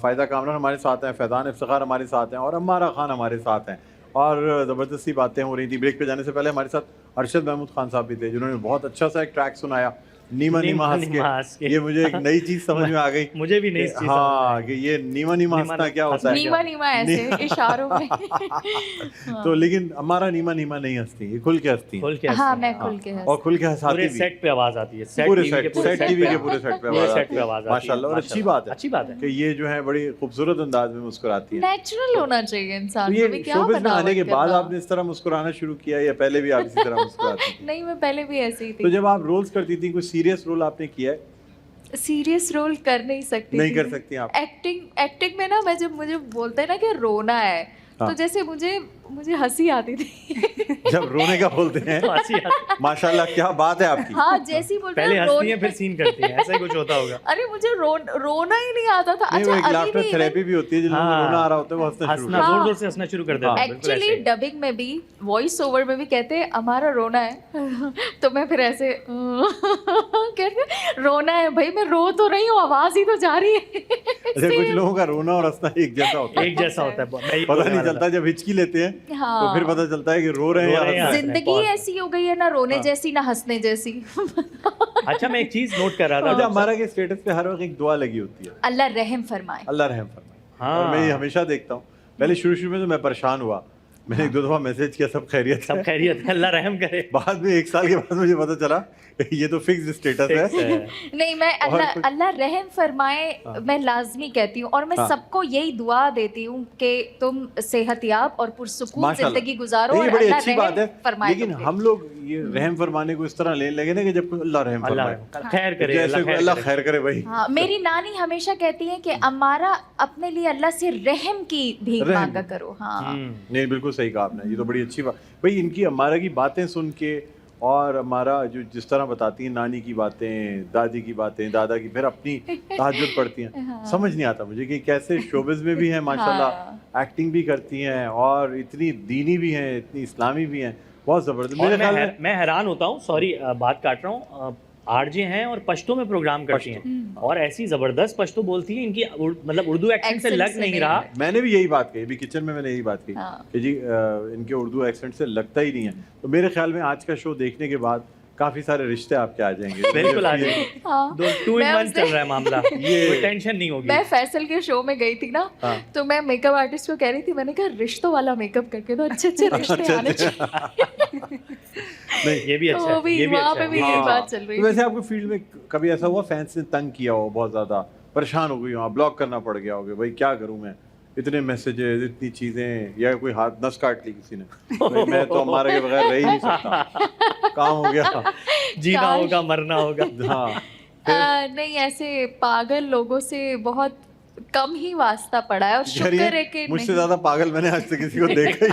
फ़ायदा कामरान हमारे साथ हैं फैज़ान इफ्तिखार हमारे साथ हैं और अम्मारा खान हमारे साथ हैं और ज़बरदस्ती बातें हो रही थी ब्रेक पे जाने से पहले हमारे साथ अरशद महमूद खान साहब भी थे जिन्होंने बहुत अच्छा सा एक ट्रैक सुनाया नीमा नीमा हंस के ये मुझे एक नई चीज़ समझ में आ गई मुझे भी नई चीज़ हाँ कि ये नीमा नीमा हंसना क्या होता है नीमा नीमा ऐसे इशारों में तो लेकिन हमारा नीमा नीमा नहीं हंसती ये खुल के हंसती खोल के हाँ हंसते मैं हैं। खुल के और खुल के हंसाती पूरे भी सेट पे आवाज आती है सेट पूरे टीवी के सेट पूरे सेट टीवी के पे पूरे सेट पे पूरे आवाज सेट आती पे है आवाज आती है माशाल्लाह और अच्छी बात है अच्छी बात है कि ये जो है बड़ी खूबसूरत अंदाज में मुस्कुराती है नेचुरल होना चाहिए तो इंसान ये को भी क्या शोबिज़ में आने के बनावट बाद करना। आपने इस तरह मुस्कुराना शुरू किया या पहले भी आप इसी तरह मुस्कुराती थी नहीं मैं पहले भी ऐसे ही तो थी जब आप रोल्स करती थी कोई सीरियस रोल आपने किया है सीरियस रोल कर नहीं सकती नहीं थी। कर सकती आप एक्टिंग में ना मैं जब मुझे बोलते हैं ना कि रोना है हाँ। तो जैसे मुझे हंसी आती थी जब रोने का बोलते हैं अच्छी बात। माशाल्लाह क्या बात है आपकी हाँ जैसी बोलते पहले हैं हंसती है फिर सीन करती है ऐसा ही कुछ होता होगा अरे मुझे रोना ही नहीं आता था नहीं वो एक अभी लाफ्टर भी थेरेपी भी होती है जिन लोगों को हाँ। रोना आ रहा होता है वो हंसना शुरू हंसना करते जोर हाँ। जोर से हंसना शुरू कर देता है बिल्कुल ऐसे एक्चुअली ही। डबिंग में भी वॉइस ओवर में भी कहते हैं हमारा रोना है तो मैं फिर ऐसे कहते रोना है भाई मैं रो तो रही हूँ आवाज ही तो जा रही है हैं। अच्छा कुछ लोगों का रोना और हंसना एक जैसा होता है एक जैसा होता है मैं यही पता बोलने नहीं वाला चलता था। जब हिचकी लेते हैं तो हाँ। फिर पता चलता है कि रो रहे हैं या रो रहे हैं। हंस रहे हैं। जिंदगी बहुत। ऐसी हो गई है ना रोने हाँ। जैसी ना हंसने जैसी अच्छा मैं एक चीज नोट कर रहा अच्छा था हमारा के स्टेटस पे हर वक्त एक दुआ लगी होती है अल्लाह रहम फरमाए अल्लाह रहम फरमाए हाँ। और मैं ये हमेशा देखता हूँ पहले शुरू में तो मैं परेशान हुआ मैंने एक दो दफा मैसेज किया, सब खैरियत सब है। खैरियत है, अल्लाह रहम करे। बाद में 1 साल के बाद मुझे पता चला ये तो फिक्स स्टेटस Fix है। है। नहीं, मैं और अल्लाह कुछ- अल्लाह रहम फरमाए मैं लाजमी कहती हूँ, और मैं हाँ। सबको यही दुआ देती हूँ कि तुम सेहतयाब और पुरसुकून माशाल्लाह। जिंदगी गुजारो, ये और बड़ी अल्लाह अच्छी बात रहम है, फरमाए लेकिन तुम पे। हम लोग ये रहम फरमाने को इस तरह लेने लगे ना कि जब अल्लाह रहम अल्लाह फरमाए, खैर करे, जैसे अल्लाह अल्लाह खैर खैर करे भाई। हाँ, मेरी नानी हमेशा कहती है कि हमारा अपने लिए अल्लाह से रहम की भीख रहम। मांगा करो। हाँ, नहीं बिल्कुल सही कहा आपने, ये तो बड़ी अच्छी बात भाई। इनकी अम्मारा की बातें सुन के, और हमारा जो जिस तरह बताती हैं नानी की बातें, दादी की बातें, दादा की, फिर अपनी तहज्जुद पढ़ती हैं, समझ नहीं आता मुझे कि कैसे शोबिज में भी हैं माशाल्लाह, एक्टिंग भी करती हैं और इतनी दीनी भी हैं, इतनी इस्लामी भी हैं, बहुत ज़बरदस्त। और मेरे ख्याल में मैं हैरान होता हूँ, सॉरी बात काट रहा हूँ, आरजे हैं और पश्तो में प्रोग्राम करती हैं और ऐसी जबरदस्त पश्तो बोलती हैं, इनकी मतलब उर्दू एक्सेंट से Accent लग से नहीं नहीं रहा। मैंने भी यही बात कही, अभी किचन में मैंने यही बात कही हाँ। कि जी इनके उर्दू एक्सेंट से लगता ही नहीं है। तो मेरे ख्याल में आज का शो देखने के बाद काफ़ी सारे रिश्ते आपके आ जाएंगे। बिल्कुल आ जाएंगे। हाँ। 2 in मैं 1 उससे- चल रहा है मामला, ये- कोई टेंशन नहीं होगी। मैं फैसल के शो में गई थी ना, हाँ। तो मैं मेकअप आर्टिस्ट को कह रही थी, मैंने कहा रिश्तों वाला मेकअप करके, तो अच्छे अच्छे रिश्ते आने चाहिए। नहीं, ये भी अच्छा तो है, भी ये भी वहाँ अच्छा पे है। भी ये हाँ। बात चल रही तो थी। वैसे आपको फील्ड में कभी ऐसा हुआ फैंस ने तंग किया हो, बहुत ज़्यादा परेशान हो गई हो, ब्लॉक करना पड़ गया होगा, भाई क्या करूँ मैं, इतने मैसेजेस, इतनी चीज़ें, या कोई हाथ नस काट ली किसी ने, भाई मैं तो हमारे के बगैर रह ही नहीं सकता, काम हो गया। जीना काश। होगा, मरना होगा। हाँ नहीं, ऐसे पागल लोगों से बहुत कम ही वास्ता पड़ा है, और शुक्र है कि मुझसे नहीं। ज़्यादा पागल मैंने आज तक किसी को देखा ही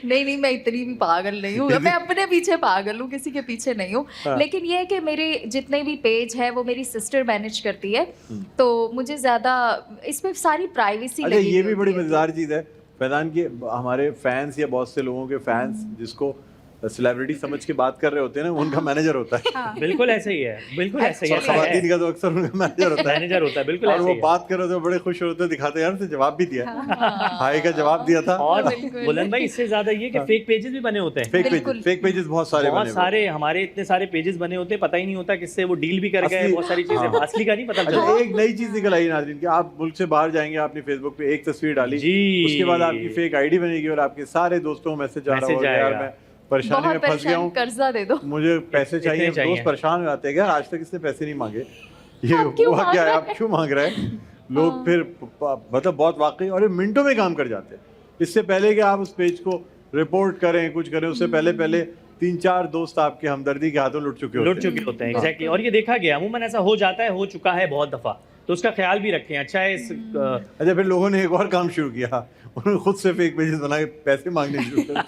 नहीं। नहीं, मैं इतनी भी पागल नहीं हूँ, मैं अपने पीछे पागल हूँ, किसी के पीछे नहीं हूँ। हाँ। लेकिन ये है कि मेरे जितने भी पेज है वो मेरी सिस्टर मैनेज करती है, तो मुझे ज़्यादा इसमें सारी प्राइवेसी अच्छा, लगी ये भी होती बड़ी है। मजेदार चीज़ है फैजान की, हमारे फैंस या बहुत से लोगों के फैंस जिसको सेलिब्रिटी समझ के बात कर रहे होते हैं ना, उनका मैनेजर होता है। बिल्कुल ऐसे ही है, बिल्कुल ऐसे ही और ऐसा है। खवातीन का तो अक्सर उनका मैनेजर होता है, मैनेजर होता है, बिल्कुल और ऐसे वो ही है। बात कर रहे होते हैं, बड़े खुश होते हैं, दिखाते हैं यार से जवाब भी दिया, हाय का जवाब दिया था। और बिल्कुल। बुलंद भाई, इससे ज्यादा ये कि फेक पेजेस भी बने होते हैं। बिल्कुल। फेक पेजेस बहुत सारे बहुत बने हुए हैं। सारे हमारे इतने सारे पेजेस बने होते हैं, पता ही नहीं होता किससे वो डील भी कर गए, असली- बहुत सारी चीजें हाँ। असली का नहीं पता अच्छा, चलता। एक नई चीज निकल आई नाज़रीन कि आप मुल्क से बाहर जाएंगे, आपने फेसबुक पे एक तस्वीर डाली, जी। उसके बाद आपकी फेक आईडी बनेगी और आपके सारे दोस्तों को मैसेज आ रहा मैसेज होगा यार आएगा। मैं परेशानी में बहुत फंस गया परेशान, हूँ, कर्जा दे दो। मुझे पैसे इतने चाहिए। चाहिए। दोस्त परेशान हो जाते हैं कि यार आज तक इसने पैसे नहीं मांगे, ये आप क्यों हुआ मांग क्या है, रहे आप क्यों मांग रहे हैं। लोग फिर मतलब बहुत वाकई, और ये मिनटों में काम कर जाते हैं। इससे पहले कि आप उस पेज को रिपोर्ट करें, कुछ करें, उससे पहले 3-4 दोस्त आपके हमदर्दी के हाथों लुट चुके लुट होते हैं। चुके होते हैं, एग्जैक्टली। और ये देखा गया, अमूमन ऐसा हो जाता है, हो चुका है बहुत दफा, तो उसका ख्याल भी रखें। अच्छा है इस अच्छा, फिर लोगों ने एक और काम शुरू किया, उन्होंने खुद से फेक पेजेस बना के पैसे मांगने शुरू कर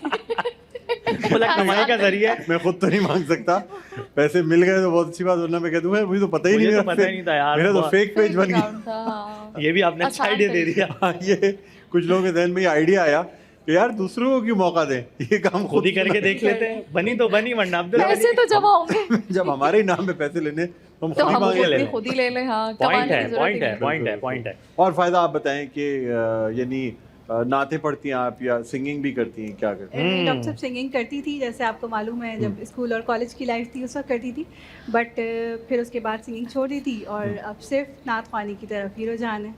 बोला कमाई का जरिया है। मैं खुद तो नहीं मांग सकता, पैसे मिल गए तो बहुत अच्छी बात, वरना मैं कह दूंगा मुझे तो पता ही नहीं, मुझे तो मेरा पता ही नहीं था यार, मेरा तो बहुत- फेक पेज बन गया। अकाउंट था, हाँ। ये भी आपने अच्छा आसान आइडिया दे तरीका। दिया। हाँ, ये कुछ लोगों के जहन में ये आइडिया आया कि यार दूसरों को क्यों मौका दें, ये काम खुद ही करके देख लेते हैं, बनी तो बनी, वरना अब्दुल पैसे तो जमा होंगे, जब हमारे ही नाम पे पैसे लेने तो हम तो खुद ही हम मांगे ले खुद लें। ही- खुद ही ले लें। हाँ, पॉइंट कमाने है, की जरूरत पॉइंट ही है, नहीं। पॉइंट है, बिल्कुल, पॉइंट है। और फायदा आप बताएं कि यानी नाते पढ़ती हैं आप या सिंगिंग भी करती हैं, क्या करती हैं? डॉक्टर साहब सिंगिंग करती थी, जैसे आपको मालूम है, जब स्कूल और कॉलेज की लाइफ थी उस वक्त करती थी, बट फिर उसके बाद सिंगिंग छोड़ दी थी और अब सिर्फ नात ख्वानी की तरफ ही रुझान है।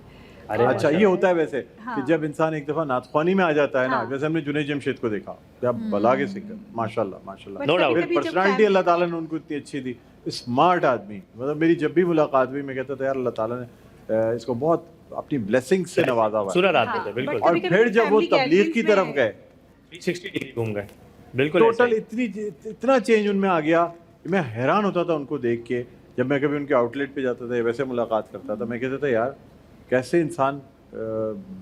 अरे अच्छा, ये होता है वैसे हाँ। कि जब इंसान एक दफा नातख्वानी में आ जाता है ना, हाँ। जैसे हमने जुनैद जमशेद को देखा, क्या भला के सिंगर, माशाल्लाह माशाल्लाह। But No doubt. फिर कभी-कभी जब पर्सनालिटी family- अल्लाह ताला ने उनको इतनी अच्छी दी, स्मार्ट आदमी, मतलब मेरी जब भी मुलाकात हुई मैं कहता था यार अल्लाह ताला ने इसको बहुत अपनी ब्लेसिंग से नवाजा हुआ है। सूरत आदमी हाँ, थे, बिल्कुल। but और कभी-कभी फिर जब वो family तबलीग की gatherings तरफ में- गए, 360 डिग्री घूम गए, बिल्कुल ऐसे टोटल ही। इतना चेंज उनमें आ गया कि मैं हैरान होता था उनको देख के। जब मैं कभी उनके आउटलेट पे जाता था या वैसे मुलाकात करता था, मैं कहता था यार कैसे इंसान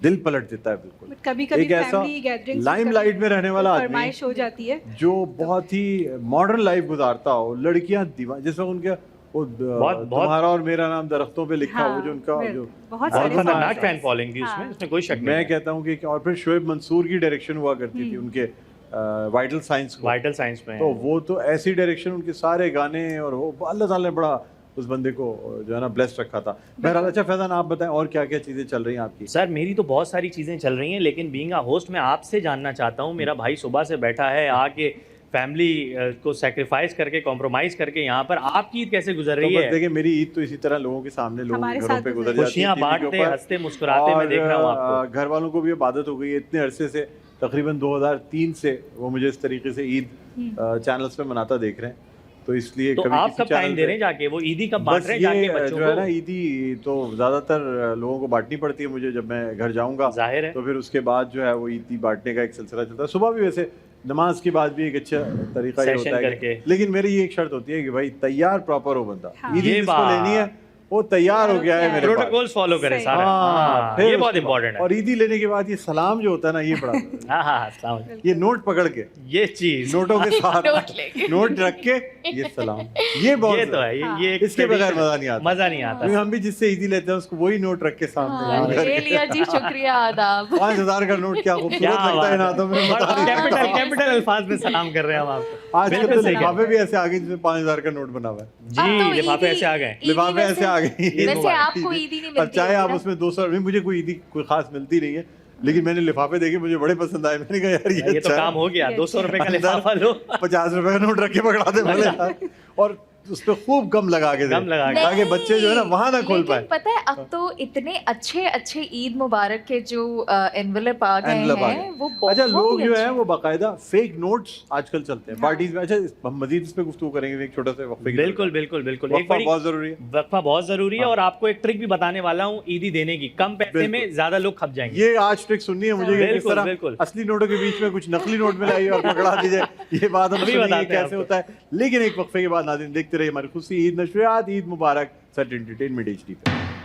दिल पलट देता है बिल्कुल। But कभी-कभी एक ऐसा family gatherings में लाइमलाइट कभी में रहने वाला आदमी फरमाइश हो जाती है। जो बहुत ही मॉडर्न लाइफ गुजारता हो, लड़कियां दीवार, जिस वक्त उनके वो बहुत- तुम्हारा और मेरा नाम दरख्तों पे लिखा, वो जो उनका जो बहुत बहुत सारे खतरनाक songs फैन हैं। फॉलोइंग थी उसमें, हाँ। उसमें कोई शक मैं नहीं। कहता हूँ कि और फिर शोएब मंसूर की डायरेक्शन हुआ करती थी उनके वाइटल साइंस को, वाइटल साइंस में तो वो तो ऐसी डायरेक्शन, उनके सारे गाने, और वो अल्लाह ताला ने बड़ा उस बंदे को जो है ना ब्लेस्ड रखा था। बहरहाल, अच्छा फैजान आप बताएं और क्या क्या चीज़ें चल रही हैं आपकी? सर मेरी तो बहुत सारी चीज़ें चल रही हैं, लेकिन बीइंग अ होस्ट मैं आपसे जानना चाहता हूँ। मेरा भाई सुबह से बैठा है, आके फैमिली को सेक्रीफाइस करके, कॉम्प्रोमाइज करके यहाँ पर, आपकी ईद कैसे गुजर तो रही बस है? देखिए, मेरी ईद तो इसी तरह लोगों के सामने, लोगों हमारे के घरों साथ पे गुजर गुजर जाती है, खुशियाँ टीवी के बांटते, ऊपर। हंसते मुस्कुराते मैं देख रहा हूँ और आपको। घर वालों को भी अब आदत हो गई है इतने अरसे से तकरीबन 2003 से वो मुझे इस तरीके से ईद चैनल्स पे मनाता देख रहे हैं, तो इसलिए तो कभी आप किसी कब टाइम चैनल दे पे- रहे हैं जाके, वो ईदी कब बांट बस रहे हैं जाके ये बच्चों जो है ना को? ईदी तो ज़्यादातर लोगों को बांटनी पड़ती है मुझे, जब मैं घर जाऊंगा जाहिर है। तो फिर उसके बाद जो है वो ईदी बांटने का एक सिलसिला चलता है। सुबह भी वैसे नमाज के बाद भी एक अच्छा तरीका ये सेशन होता है करके। लेकिन मेरी ये एक शर्त होती है कि भाई तैयार प्रॉपर हो बंदा, हाँ। ईदी ये जिसको बात। लेनी है वो तैयार हो गया है मेरे पास। प्रोटोकॉल्स फॉलो करे सही। सारा। हाँ, फिर ये उसके बहुत बाद- इंपॉर्टेंट है। और ईदी लेने के बाद ये सलाम जो होता है ना ये बड़ा हाँ हाँ, अस्सलाम वालेकुम। ये नोट पकड़ के ये चीज नोटों के साथ नोट लेके। नोट रख के ये सलाम, ये बहुत ये तो है, ये एक इसके बगैर tradition है। मजा नहीं आता। मजा नहीं आता। क्योंकि हम भी जिससे ईदी लेते हैं उसको वही नोट रख के सामने हाँ, घर ले के। लिया जी, शुक्रिया, आदाब। 5,000 का नोट क्या खूबसूरत क्या लगता है ना, बात तो मैं बता नहीं कैपिटल सकता। कैपिटल अल्फाज में सलाम कर रहे हैं हम आपको। आज बिल्कुल तो सही कह रहे लिफाफे भी ऐसे आ गए जिसमें 5,000 का नोट बना हुआ है। अब तो जी, लिफाफे ईदी- ऐसे आ गए। ईदी लिफाफे वैसे- ऐसे आ गए। वैसे आपको ईदी नहीं अब मिलती चाहे आप होगी ना? उसमें 200 नहीं, मुझे कोई ईदी कोई खास मिलती नहीं है, लेकिन मैंने लिफाफे देखे मुझे बड़े पसंद आए। मैंने कहा यार ये तो अच्छा है। काम हो गया, ये 200 रुपए का अंदर लिफाफा लो। 50 रुपए का नोट रख के पकड़ा दे बोले यार। और उस पे खूब गम लगा के दे, गम लगा के। ताकि बच्चे जो है ना वहां ना खोल लेकिन पाए। पता है अब तो इतने अच्छे अच्छे ईद मुबारक के जो एनवेलप आ गए Envelope आ हैं गए। वो बहुत अच्छा, लोग ही जो अच्छे है वो बाकायदा फेक नोट्स आजकल चलते हैं पार्टीज में। अच्छा, हम मजीद इस पे गुफ्तगू करेंगे एक छोटा सा वक्फे की बिल्कुल बिल्कुल बिल्कुल। एक वक्फा बड़ी बहुत जरूरी है। वक्फा बहुत जरूरी है। हाँ। और आपको एक ट्रिक भी बताने वाला हूँ ईदी देने की, कम पैसे बिल्कुल। में ज्यादा लोग खप जाएंगे। ये आज ट्रिक सुननी है मुझे कि किस बिल्कुल, तरह बिल्कुल। असली नोटों के बीच में कुछ नकली नोट मिलाइए और पकड़ा दीजिए। ये बात हम अभी सुनेंगे बताते हैं कैसे आपको। होता है, लेकिन एक वक्फे के बाद नाज़रीन देखते रहिए हमारी खुशी ईद नशरियात। ईद मुबारक सच एंटरटेनमेंट HD पे।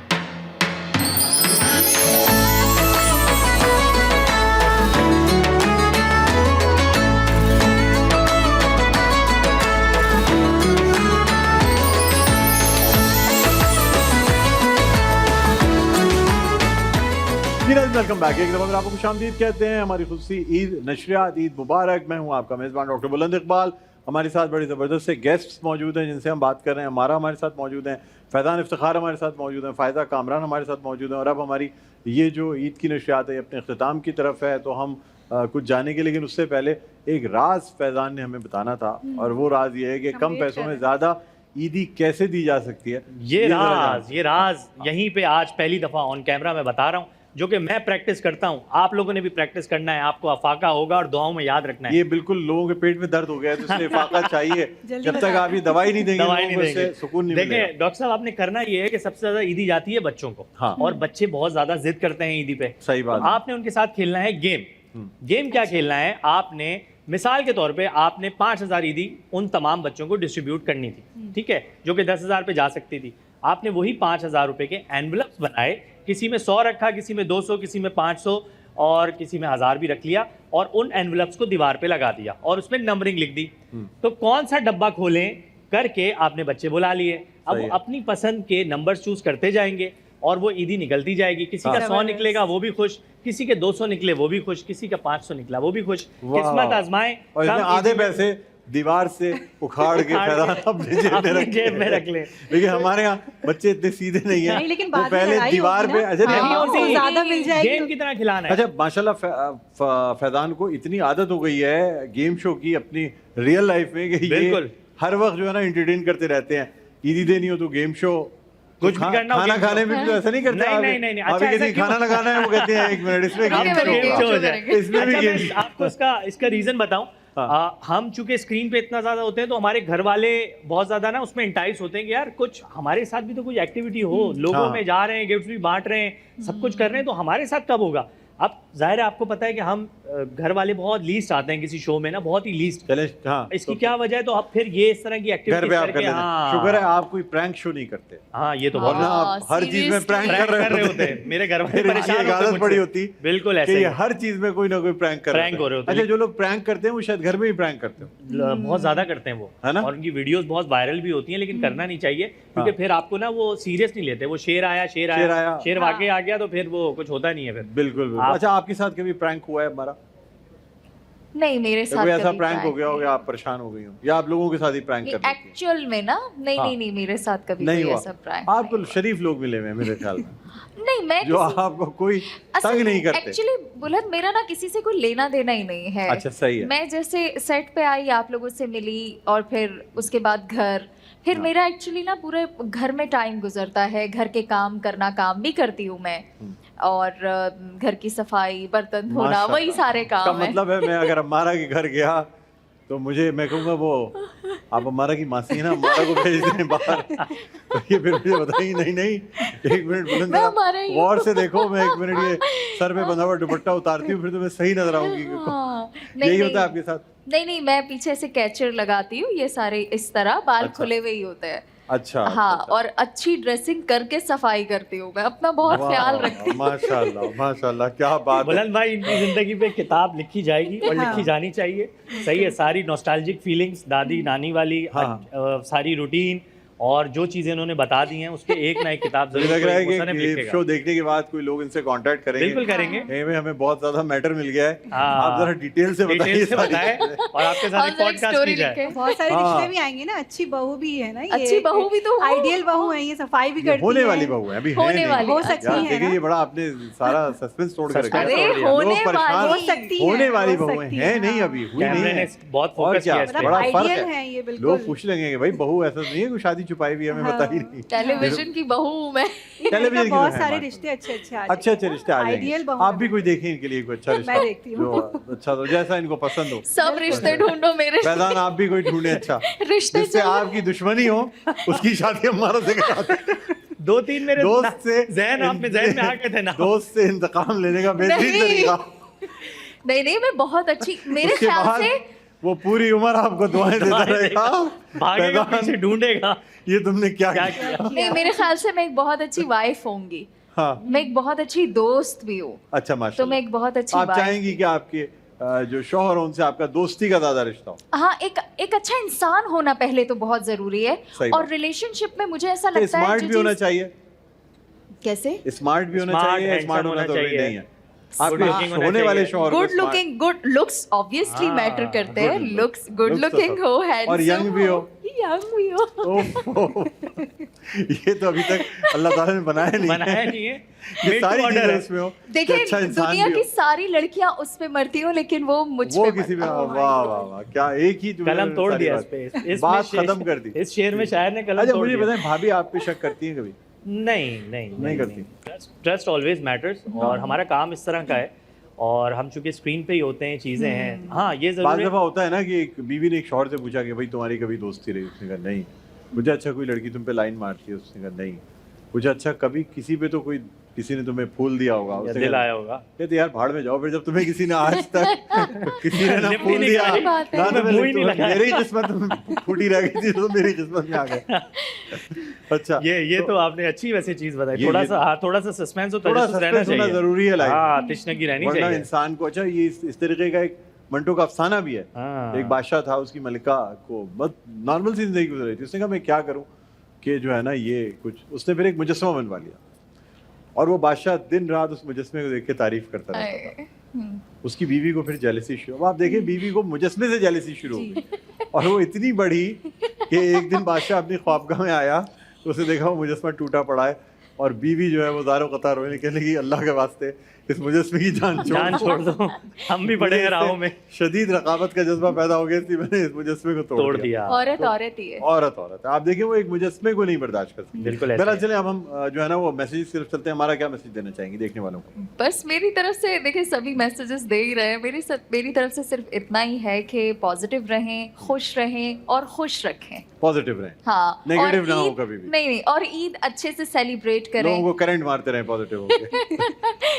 Welcome back. एक दफा फिर आपको खुशामदीद कहते हैं हमारी खुशी ईद नशरियात। ईद मुबारक। मैं हूं आपका मेज़बान डॉक्टर बुलंद इकबाल। हमारे साथ बड़े ज़बरदस्त से गेस्ट्स मौजूद हैं जिनसे हम बात कर रहे हैं। हमारा हमारे साथ मौजूद हैं, फैज़ान इफ्तिखार हमारे साथ मौजूद हैं, फ़ायदा कामरान हमारे साथ मौजूद हैं। और अब हमारी ये जो ईद की नशरियात है अपने अख्ताम की तरफ है, तो हम कुछ जानेंगे, लेकिन उससे पहले एक राज फैज़ान ने हमें बताना था, और वो राज ये है कि हम कम वेट पैसों कर में रहे हैं। ज़्यादा ईदी कैसे दी जा सकती है। ये ज़रा राज यहीं पे आज पहली दफा ऑन कैमरा मैं बता रहा हूँ, जो कि मैं प्रैक्टिस करता हूँ। आप लोगों ने भी प्रैक्टिस करना है, आपको अफाका होगा और दुआओं में याद रखना है। ये बिल्कुल लोगों के पेट में दर्द हो गया है, तो इसलिए फाका चाहिए। जल्दी जब तक बता आप ये दवाई नहीं देंगे दवाई लोगों नहीं को इससे देंगे। सुकून नहीं मिलेगा। देखिए डॉक्टर साहब, आपने करना ये है कि सबसे ज्यादा ईदी जाती है बच्चों को। हाँ। और बच्चे बहुत ज्यादा जिद करते हैं ईदी पे। सही बात तो है। आपने उनके साथ खेलना है गेम। गेम क्या खेलना है, आपने मिसाल के तौर पे आपने 5,000 ईदी उन तमाम बच्चों को डिस्ट्रीब्यूट करनी थी, ठीक है, जो कि 10,000 पे जा सकती थी। आपने वही 5,000 रुपए के एनवलप्स बनाए, किसी में 100 रखा, किसी में 200, किसी में 500 और किसी में 1000 भी रख लिया, और उन एनवलप्स को दीवार पे लगा दिया और उसमें नंबरिंग लिख दी। तो कौन सा डब्बा खोलें करके आपने बच्चे बुला लिए। अब सही वो है। अपनी पसंद के नंबर्स चूज करते जाएंगे और वो ईदी निकलती जाएगी। किसी का हाँ। 100 निकलेगा वो भी खुश, किसी के 200 निकले वो भी खुश, किसी का 500 निकला वो भी खुश। वाह। किस्मत आजमाएं। और इसमें कम आधे ईदी में- पैसे दीवार से उखाड़ के उखाड़ के फैज़ान अपनी जेब में अपनी रख जेब में रख ले। लेकिन हमारे यहाँ बच्चे इतने सीधे नहीं है। नहीं, लेकिन वो बाद में पहले लड़ाई दीवार होगी पे ना। अच्छा हाँ, नहीं, उसको ज्यादा मिल जाएगी गेम तो- की तरह खिलाना है। अच्छा माशाल्लाह फैज़ान को इतनी आदत हो गई है गेम शो की अपनी रियल लाइफ में कि ये बिल्कुल। हर वक्त जो है ना एंटरटेन करते रहते हैं। ईदी देनी हो तो गेम शो, कुछ भी करना हो खाना game show। खाने में भी तो ऐसा नहीं करते। नहीं, आप- नहीं, नहीं, नहीं, आप अच्छा, कहते ऐसा हैं क्यों? खाना लगाना है, वो कहते हैं 1 मिनट इसमें Okay, game okay, show game होगा। show हो जाए। करेंगे। इसमें भी अच्छा, गेम मैं आपको इसका रीजन बताऊं। हाँ। हम चूंकि स्क्रीन पे इतना ज्यादा होते हैं तो हमारे घर वाले बहुत ज्यादा ना उसमें इंटाइस होते हैं कि यार कुछ हमारे साथ भी तो कुछ एक्टिविटी हो, लोगों हाँ। में जा रहे हैं, गिफ्ट भी बांट रहे हैं, सब कुछ कर रहे हैं, तो हमारे साथ कब होगा। अब जाहिर है आपको पता है कि हम घर वाले बहुत लीस्ट आते हैं किसी शो में ना, बहुत ही लीस्ट। चले हाँ इसकी तो क्या वजह है, तो अब फिर ये इस तरह की घर एक्टिविटी पे आप कर करके लेते हैं। हाँ शुक्र है आप कोई प्रैंक शो नहीं करते, हाँ, ये तो हाँ। बहुत वरना आप हर चीज में seriously। प्रैंक प्रैंक कर रहे होते हैं। मेरे घर वाले फिर परेशान इनकी एक होते आदत मुझसे। पड़ी होती बिल्कुल कि ऐसे ये ही। हर चीज में कोई ना कोई प्रैंक कर Prank हो रहे होते हैं। अच्छा, जो लोग प्रैंक करते हैं वो शायद घर में भी प्रैंक करते हो। बहुत ज्यादा करते हैं वो, है ना? और उनकी वीडियोस बहुत वायरल भी होती हैं, लेकिन करना नहीं चाहिए क्योंकि हाँ। फिर आपको ना वो सीरियस नहीं लेते। वो शेर आया शेर आया। शेर वाकई आ गया तो फिर वो कुछ होता नहीं है फिर। बिल्कुल बिल्कुल। आप- अच्छा, आपके साथ कभी प्रैंक हुआ है हमारा? नहीं, मेरे साथ कोई ऐसा कभी प्रैंक हो prank गया हो नहीं। या आप परेशान हो गई हो, या आप लोगों के साथ ही प्रैंक कर देती हैं? एक्चुअल में ना नहीं हाँ। नहीं नहीं, मेरे साथ कभी नहीं कोई हुआ। ऐसा प्रैंक आप तो शरीफ लोग मिले हुए हैं मेरे ख्याल में। नहीं मैं जो आपको कोई तंग नहीं करते? एक्चुअली बुलंद मेरा ना किसी से कोई लेना देना ही नहीं है। अच्छा, सही है। मैं जैसे सेट पे आई, आप लोगों से मिली और फिर उसके बाद घर, फिर मेरा एक्चुअली ना पूरे घर में टाइम गुजरता है, घर के काम करना, काम भी करती हूँ मैं, और घर की सफाई, बर्तन धोना, माशाल्लाह। वही सारे का काम है। मतलब है मैं अगर अम्मारा के घर गया तो मैं कहूँगा वो आप अम्मारा की मासी है ना, अम्मारा को भेज दें बाहर। तो ये फिर मुझे बताइए नहीं नहीं, एक मिनट बुलंद मैं साहब, अम्मारा ही हूँ। गौर से देखो, मैं एक मिनट ये सर पे बंधा हुआ दुपट्टा उतारती हूँ, फिर तो मैं सही नजर आऊंगी। हाँ, यही होता है आपके साथ? नहीं, मैं पीछे से कैचर लगाती हूँ, ये सारे इस तरह बाल अच्छा। खुले हुए ही होते हैं। अच्छा, हाँ, अच्छा। और अच्छी ड्रेसिंग करके सफाई करती हूँ मैं, अपना बहुत ख्याल वाह, रखती हूँ। माशाल्लाह माशाल्लाह, क्या बात है। बुलंद भाई, इनकी जिंदगी पे किताब लिखी जाएगी और हाँ। लिखी जानी चाहिए। सही है, सारी नॉस्टैल्जिक फीलिंग्स, दादी नानी वाली, हाँ। सारी रूटीन और जो चीजें इन्होंने बता दी हैं, उसके एक ना एक किताब मुझे जरूर लग रहा है कोई मुसन्निफ कि ये लिखेगा। शो देखने के बाद कोई लोग इनसे कांटेक्ट करेंगे। बिल्कुल करेंगे। hey, में हमें बहुत ज्यादा मैटर मिल गया है, हाँ। आप जरा डिटेल से बताइए डिटेल से सारी बताएं चीजें। और आपके साथ और एक जरा एक पॉडकास्ट स्टोरी की जाए। लिखे। बहुत सारे हाँ। रिश्ते भी आएंगे ना, अच्छी बहू भी है ना, ये अच्छी बहू भी तो हूँ। आइडियल बहू है, ये सफाई भी ये करती होने है। वाली बहू है, अभी है होने नहीं। वाली, हो अच्छा। सकती यार है देखिए, ना? ये बड़ा आपने सारा सस्पेंस तोड़ के रखा Suspense है। अरे तोड़ दिया। होने लोग परेशान हो वाली सकती है, होने वाली हो बहू सकती है नहीं, हाँ। अभी हुई नहीं कैमरे ने है। बहुत और फोकस क्या? किया इस पे। बड़ा फर्क आइडियल है। है ये, बिल्कुल। लोग पूछ लेंगे कि भाई बहू ऐसा नहीं है कोई शादी छुपाई हुई है, हमें हाँ। पता ही नहीं। टेलीविजन की बहू हूँ मैं। टेलीविजन की बहुत तो है, सारे माशाल्लाह। रिश्ते अच्छे अच्छे आ अच्छे अच्छे रिश्ते आ आइडियल जाएंगे। बहू आप है भी कोई बिल्कुल। देखें इनके लिए कोई अच्छा रिश्ता मैं देखती हूँ। जो अच्छा तो जैसा इनको पसंद हो। सब रिश्ते ढूंढो मेरे। फैजान, आप भी कोई ढूंढे अच्छा रिश्ते जिससे चल- आपकी दुश्मनी हो, उसकी शादी हमारा से करा दें। दो तीन मेरे दोस्त से जहन आप में जहन में आ गए थे ना। दोस्त से इंतकाम लेने का बेहतरीन नहीं। तरीका। नहीं, मैं बहुत अच्छी, मेरे उसके ख्याल बाद से वो पूरी उम्र आपको दुआएं देता रहेगा। भागेगा फैजान, पीछे ढूंढेगा ये तुमने क्या क्या किया? किया। नहीं, मेरे ख्याल से मैं एक बहुत अच्छी वाइफ होंगी, हाँ, मैं एक बहुत अच्छी दोस्त भी हूँ, अच्छा तो मैं माशाल्लाह। एक बहुत अच्छी आप वाइफ। चाहेंगी कि आपके जो शौहर हो उनसे आपका दोस्ती का ज्यादा रिश्ता हो? हाँ, एक अच्छा इंसान होना पहले तो बहुत जरूरी है, सही और बात। रिलेशनशिप में मुझे ऐसा तो लगता है स्मार्ट जो भी होना चीज़- चाहिए, कैसे स्मार्ट भी होना Smart, चाहिए, handsome स्मार्ट होना होना जरूरी चाहिए। नहीं है। Good आपके looking होना होने वाले चाहिए। शौहर good looking, good looks obviously हाँ, मैटर करते हैं, good लुक्स गुड looks तो लुकिंग सब। हो, और हैंडसम young भी हो। यंग भी हो। ओहो, ये तो अभी तक अल्लाह ताला ने बनाया नहीं बनाया नहीं है। ये Made to सारी order चीजें है। उसमें हो कि देखिए, अच्छा इंसान दुनिया भी की हो। सारी लड़कियां उस पे मरती हूँ, लेकिन वो मुझ वो पे किसी में मरती हैं। वाह वाह वाह, क्या एक ही तुमने कलम तोड़ सारी दिया बात- इस पे। इसमें बात शेर- खत्म कर दी। इस शेर में शायर ने कलम अच्छा तोड़ मुझे दिया। बताएं, भाभी आप पे शक करती हैं कभी? नहीं करती। ट्रस्ट ऑलवेज मैटर्स, और हमारा काम इस तरह का है, और हम चूंकि स्क्रीन पे ही होते हैं, चीजें हैं। हाँ, ये बात जरूर दफा होता है ना कि एक बीवी ने एक शौहर से पूछा कि भाई तुम्हारी कभी दोस्ती रही? उसने कहा नहीं। मुझे अच्छा कोई लड़की तुम पे लाइन मारती है? उसने कहा नहीं। मुझे अच्छा कभी किसी पे तो कोई किसी ने तुम्हें फूल दिया होगा? या उसने दिल कहा, आया होगा। कहते यार भाड़ में जाओ, फिर जब तुम्हें किसी ने आज तक किसी ने ना लिफ्ट फूल नहीं दिया लगाई, बात है। ना तो मुंह ही नहीं लगाया। मेरी किस्मत फूटी रह गई थी, तो मेरी किस्मत में आ गए। अच्छा, ये तो आपने अच्छी वैसे चीज बताई। ये- थोड़ा ये- सा, हाँ, थोड़ा सा सस्पेंस और थोड़ा तजस्सुस रहना सस्पेंस होना चाहिए। जरूरी है लाइफ हाँ, में। तशनगी रहनी वरना चाहिए। इंसान को अच्छा ये इस तरीके का एक मंटो का अफसाना भी है। हाँ। एक बादशाह था, उसकी मलिका को बहुत नॉर्मल सी जिंदगी गुजर रही थी। उसने कहा मैं क्या करूं कि जो है ना ये कुछ, उसने फिर एक मुजस्समा बनवा लिया, और वो बादशाह दिन रात उस मुजस्मे को देख के तारीफ करता रहता था। उसकी बीवी को फिर जेलसी शुरू। अब आप देखें, बीवी को मुजस्मे से जेलसी शुरू हो गई, और वो इतनी बढ़ी कि एक दिन बादशाह अपनी ख्वाबगाह में आया तो उसने देखा वो मुजस्मा टूटा पड़ा है, और बीवी जो है वो ज़ारो कतार रोने कहने लगी अल्लाह के वास्ते इस मुजस्मे की जान छोड़ दो, हम भी पड़े हैं राहों में। शदीद रकाबत का जज्बा पैदा हो गया, इसलिए मैंने इस मुजस्मे को तोड़ दिया। औरत औरत ही है। औरत औरत है। आप देखिए, वो एक मुजस्मे को नहीं बर्दाश्त कर सकती। बिल्कुल ऐसे बहरहाल ही। चले, अब हम जो है ना वो मैसेज की तरफ चलते हैं। हमारा क्या मैसेज देना चाहेंगे देखने वालों को? बस मेरी तरफ से देखिए, सभी मैसेजेस दे ही रहे हैं। मेरी तरफ से सिर्फ इतना ही है कि पॉजिटिव रहें, खुश रहें और खुश रखें। पॉजिटिव रहें, हाँ, नेगेटिव और ना हो ईद- कभी भी। नहीं, और ईद अच्छे से सेलिब्रेट लोगों करें। को करंट मारते रहें पॉजिटिव होकर।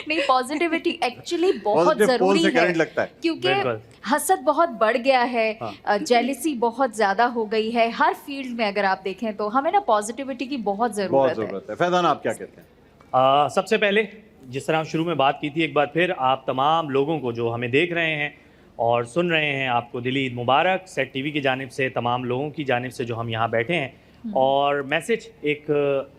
नहीं, पॉजिटिविटी एक्चुअली बहुत पॉजिटिव पोल जरूरी से है, करंट लगता है। क्योंकि बिल्कुल। हसद बहुत बढ़ गया है, हाँ। जेलिसी बहुत ज्यादा हो गई है हर फील्ड में। अगर आप देखें तो हमें ना पॉजिटिविटी की बहुत बहुत जरूरत है। जरूरत है। फैजान, आप क्या कहते हैं? सबसे पहले, जिस तरह हम शुरू में बात की थी, एक बार फिर आप तमाम लोगों को जो हमें देख रहे हैं और सुन रहे हैं, आपको दिली ईद मुबारक। सेट टीवी की जानिब से, तमाम लोगों की जानिब से जो हम यहाँ बैठे हैं। और मैसेज एक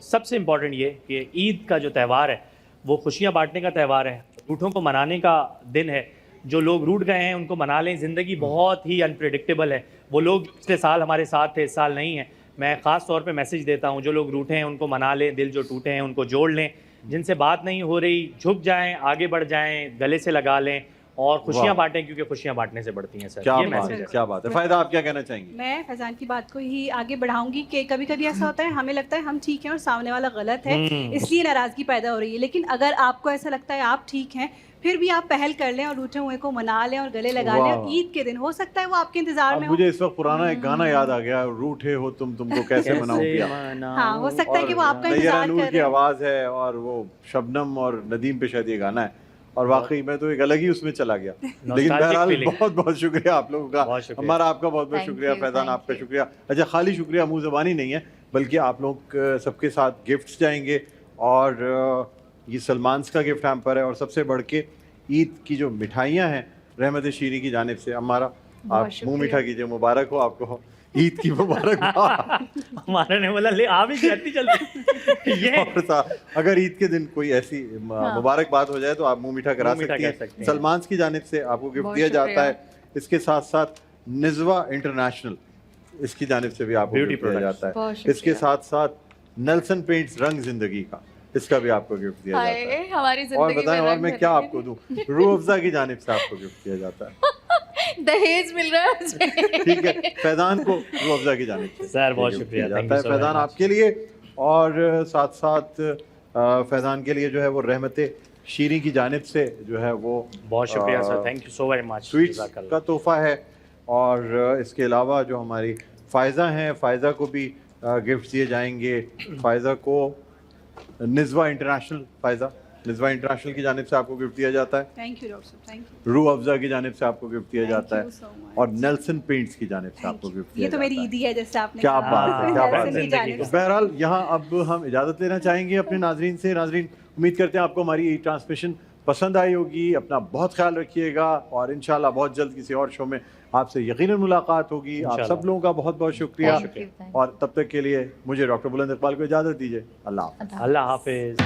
सबसे इम्पॉर्टेंट ये कि ईद का जो त्यौहार है वो खुशियाँ बांटने का त्यौहार है, रूठों को मनाने का दिन है। जो लोग रूठ गए हैं उनको मना लें। ज़िंदगी बहुत ही अनप्रेडिक्टेबल है। वो लोग पिछले साल हमारे साथ थे, इस साल नहीं है। मैं ख़ास तौर पे मैसेज देता हूँ, जो लोग रूठे हैं उनको मना लें, दिल जो टूटे हैं उनको जोड़ लें। जिनसे बात नहीं हो रही झुक जाएं, आगे बढ़ जाएं, गले से लगा लें और खुशियां वाह। बांटें, क्योंकि खुशियां बांटने से बढ़ती हैं सर। क्या ये बात मैसेज है, है। क्या बात है। फायदा आप क्या कहना चाहेंगी? मैं फैजान की बात को ही आगे बढ़ाऊंगी कि कभी कभी ऐसा होता है हमें लगता है हम ठीक हैं और सामने वाला गलत है, इसलिए नाराजगी पैदा हो रही है। लेकिन अगर आपको ऐसा लगता है आप ठीक हैं, फिर भी आप पहल कर लें और रूठे हुए को मना लें और गले लगा लें। और वाह। ईद के दिन हो सकता है वो आपके इंतजार अब में हो। मुझे इस वक्त पुराना एक गाना याद आ गया, रूठे हो तुमको कैसे मनाऊं पिया। हाँ, हो सकता है कि वो आपका नैयरा इंतजार नूर कर की रहे हो। आवाज है और वो शबनम और नदीम पे शायद ये गाना है, और वाकई मैं तो एक अलग ही उसमें चला गया। लेकिन बहरहाल feeling। बहुत बहुत शुक्रिया आप लोगों का, बहुत शुक्रिया। हमारा आपका बहुत बहुत Thank शुक्रिया। you, फैजान thank आपका you। शुक्रिया। अच्छा, खाली शुक्रिया मुंह ज़बानी नहीं है, बल्कि आप लोग सबके साथ गिफ्ट्स जाएंगे, और ये सलमान्स का गिफ्ट हैम्पर है, और सबसे बढ़ के ईद की जो मिठाइयाँ हैं रहमत शीरी की जानिब से, हमारा आप मुंह मीठा कीजिए। मुबारक हो आपको, ईद की मुबारक हो। हमारा ने बोला ले आ भी जाती जल्दी ये और अगर ईद के दिन कोई ऐसी मुबारक बात हो जाए तो आप मुंह मीठा करा मुंह मीठा सकती कह हैं। सकते हैं। सलमान की जानिब से आपको गिफ्ट बहुत दिया जाता शुक्रिया। है। इसके साथ साथ निज़वा इंटरनेशनल, इसकी जानिब से भी आपको Beauty गिफ्ट दिया products। जाता बहुत है। शुक्रिया। इसके साथ साथ नेल्सन पेंट्स रंग जिंदगी का, इसका भी आपको गिफ्ट दिया जाता है। हाय हमारी और जिंदगी बताएं, में और रंग मैं भर क्या के। आपको दूं? रूह अफ़ज़ा की जानिब से आपको गिफ्ट दिया जाता है। दहेज मिल रहा है मुझे। ठीक है, फैजान को रूह अफ़ज़ा की जानिब से सर, बहुत ये गिफ्ट शुक्रिया। दिया Thank जाता you है so फैजान much। आपके लिए, और साथ साथ फैजान के लिए जो है वो रहमत शीरी की जानिब से जो है वो बहुत शुक्रिया sir, thank you so very much. Sweets का तोहफा है। और इसके अलावा जो हमारी फ़ायज़ा हैं, फ़ायज़ा को भी गिफ्ट दिए जाएंगे। फ़ायज़ा को निज़वा इंटरनेशनल, फ़ायज़ा निज़वा इंटरनेशनल की जानिब से आपको गिफ्ट दिया जाता है। थैंक यू डॉक्टर साहब, थैंक यू। रूह अफ़ज़ा की जानिब से आपको गिफ्ट दिया Thank जाता you है, so much। और नेल्सन पेंट्स की जानिब से Thank आपको you। गिफ्ट दिया ये तो जाता मेरी है। ईदी है जैसे आपने क्या कहा। बात है, क्या बात नेल्सन है। की जानिब तो से। बहरहाल यहाँ अब हम इजाज़त लेना चाहेंगे अपने नाजरीन से। नाजरीन, उम्मीद करते हैं आपको हमारी ट्रांसमिशन पसंद आई होगी। अपना बहुत ख्याल रखिएगा, और इंशाल्लाह बहुत जल्द किसी और शो में आपसे यकीनन मुलाकात होगी। आप इंशाल्लाह। सब लोगों का बहुत बहुत शुक्रिया, Thank you, thank you। और तब तक के लिए मुझे डॉक्टर बुलंद इकबाल को इजाज़त दीजिए। अल्लाह हाफ़िज़। अल्लाह हाफिज।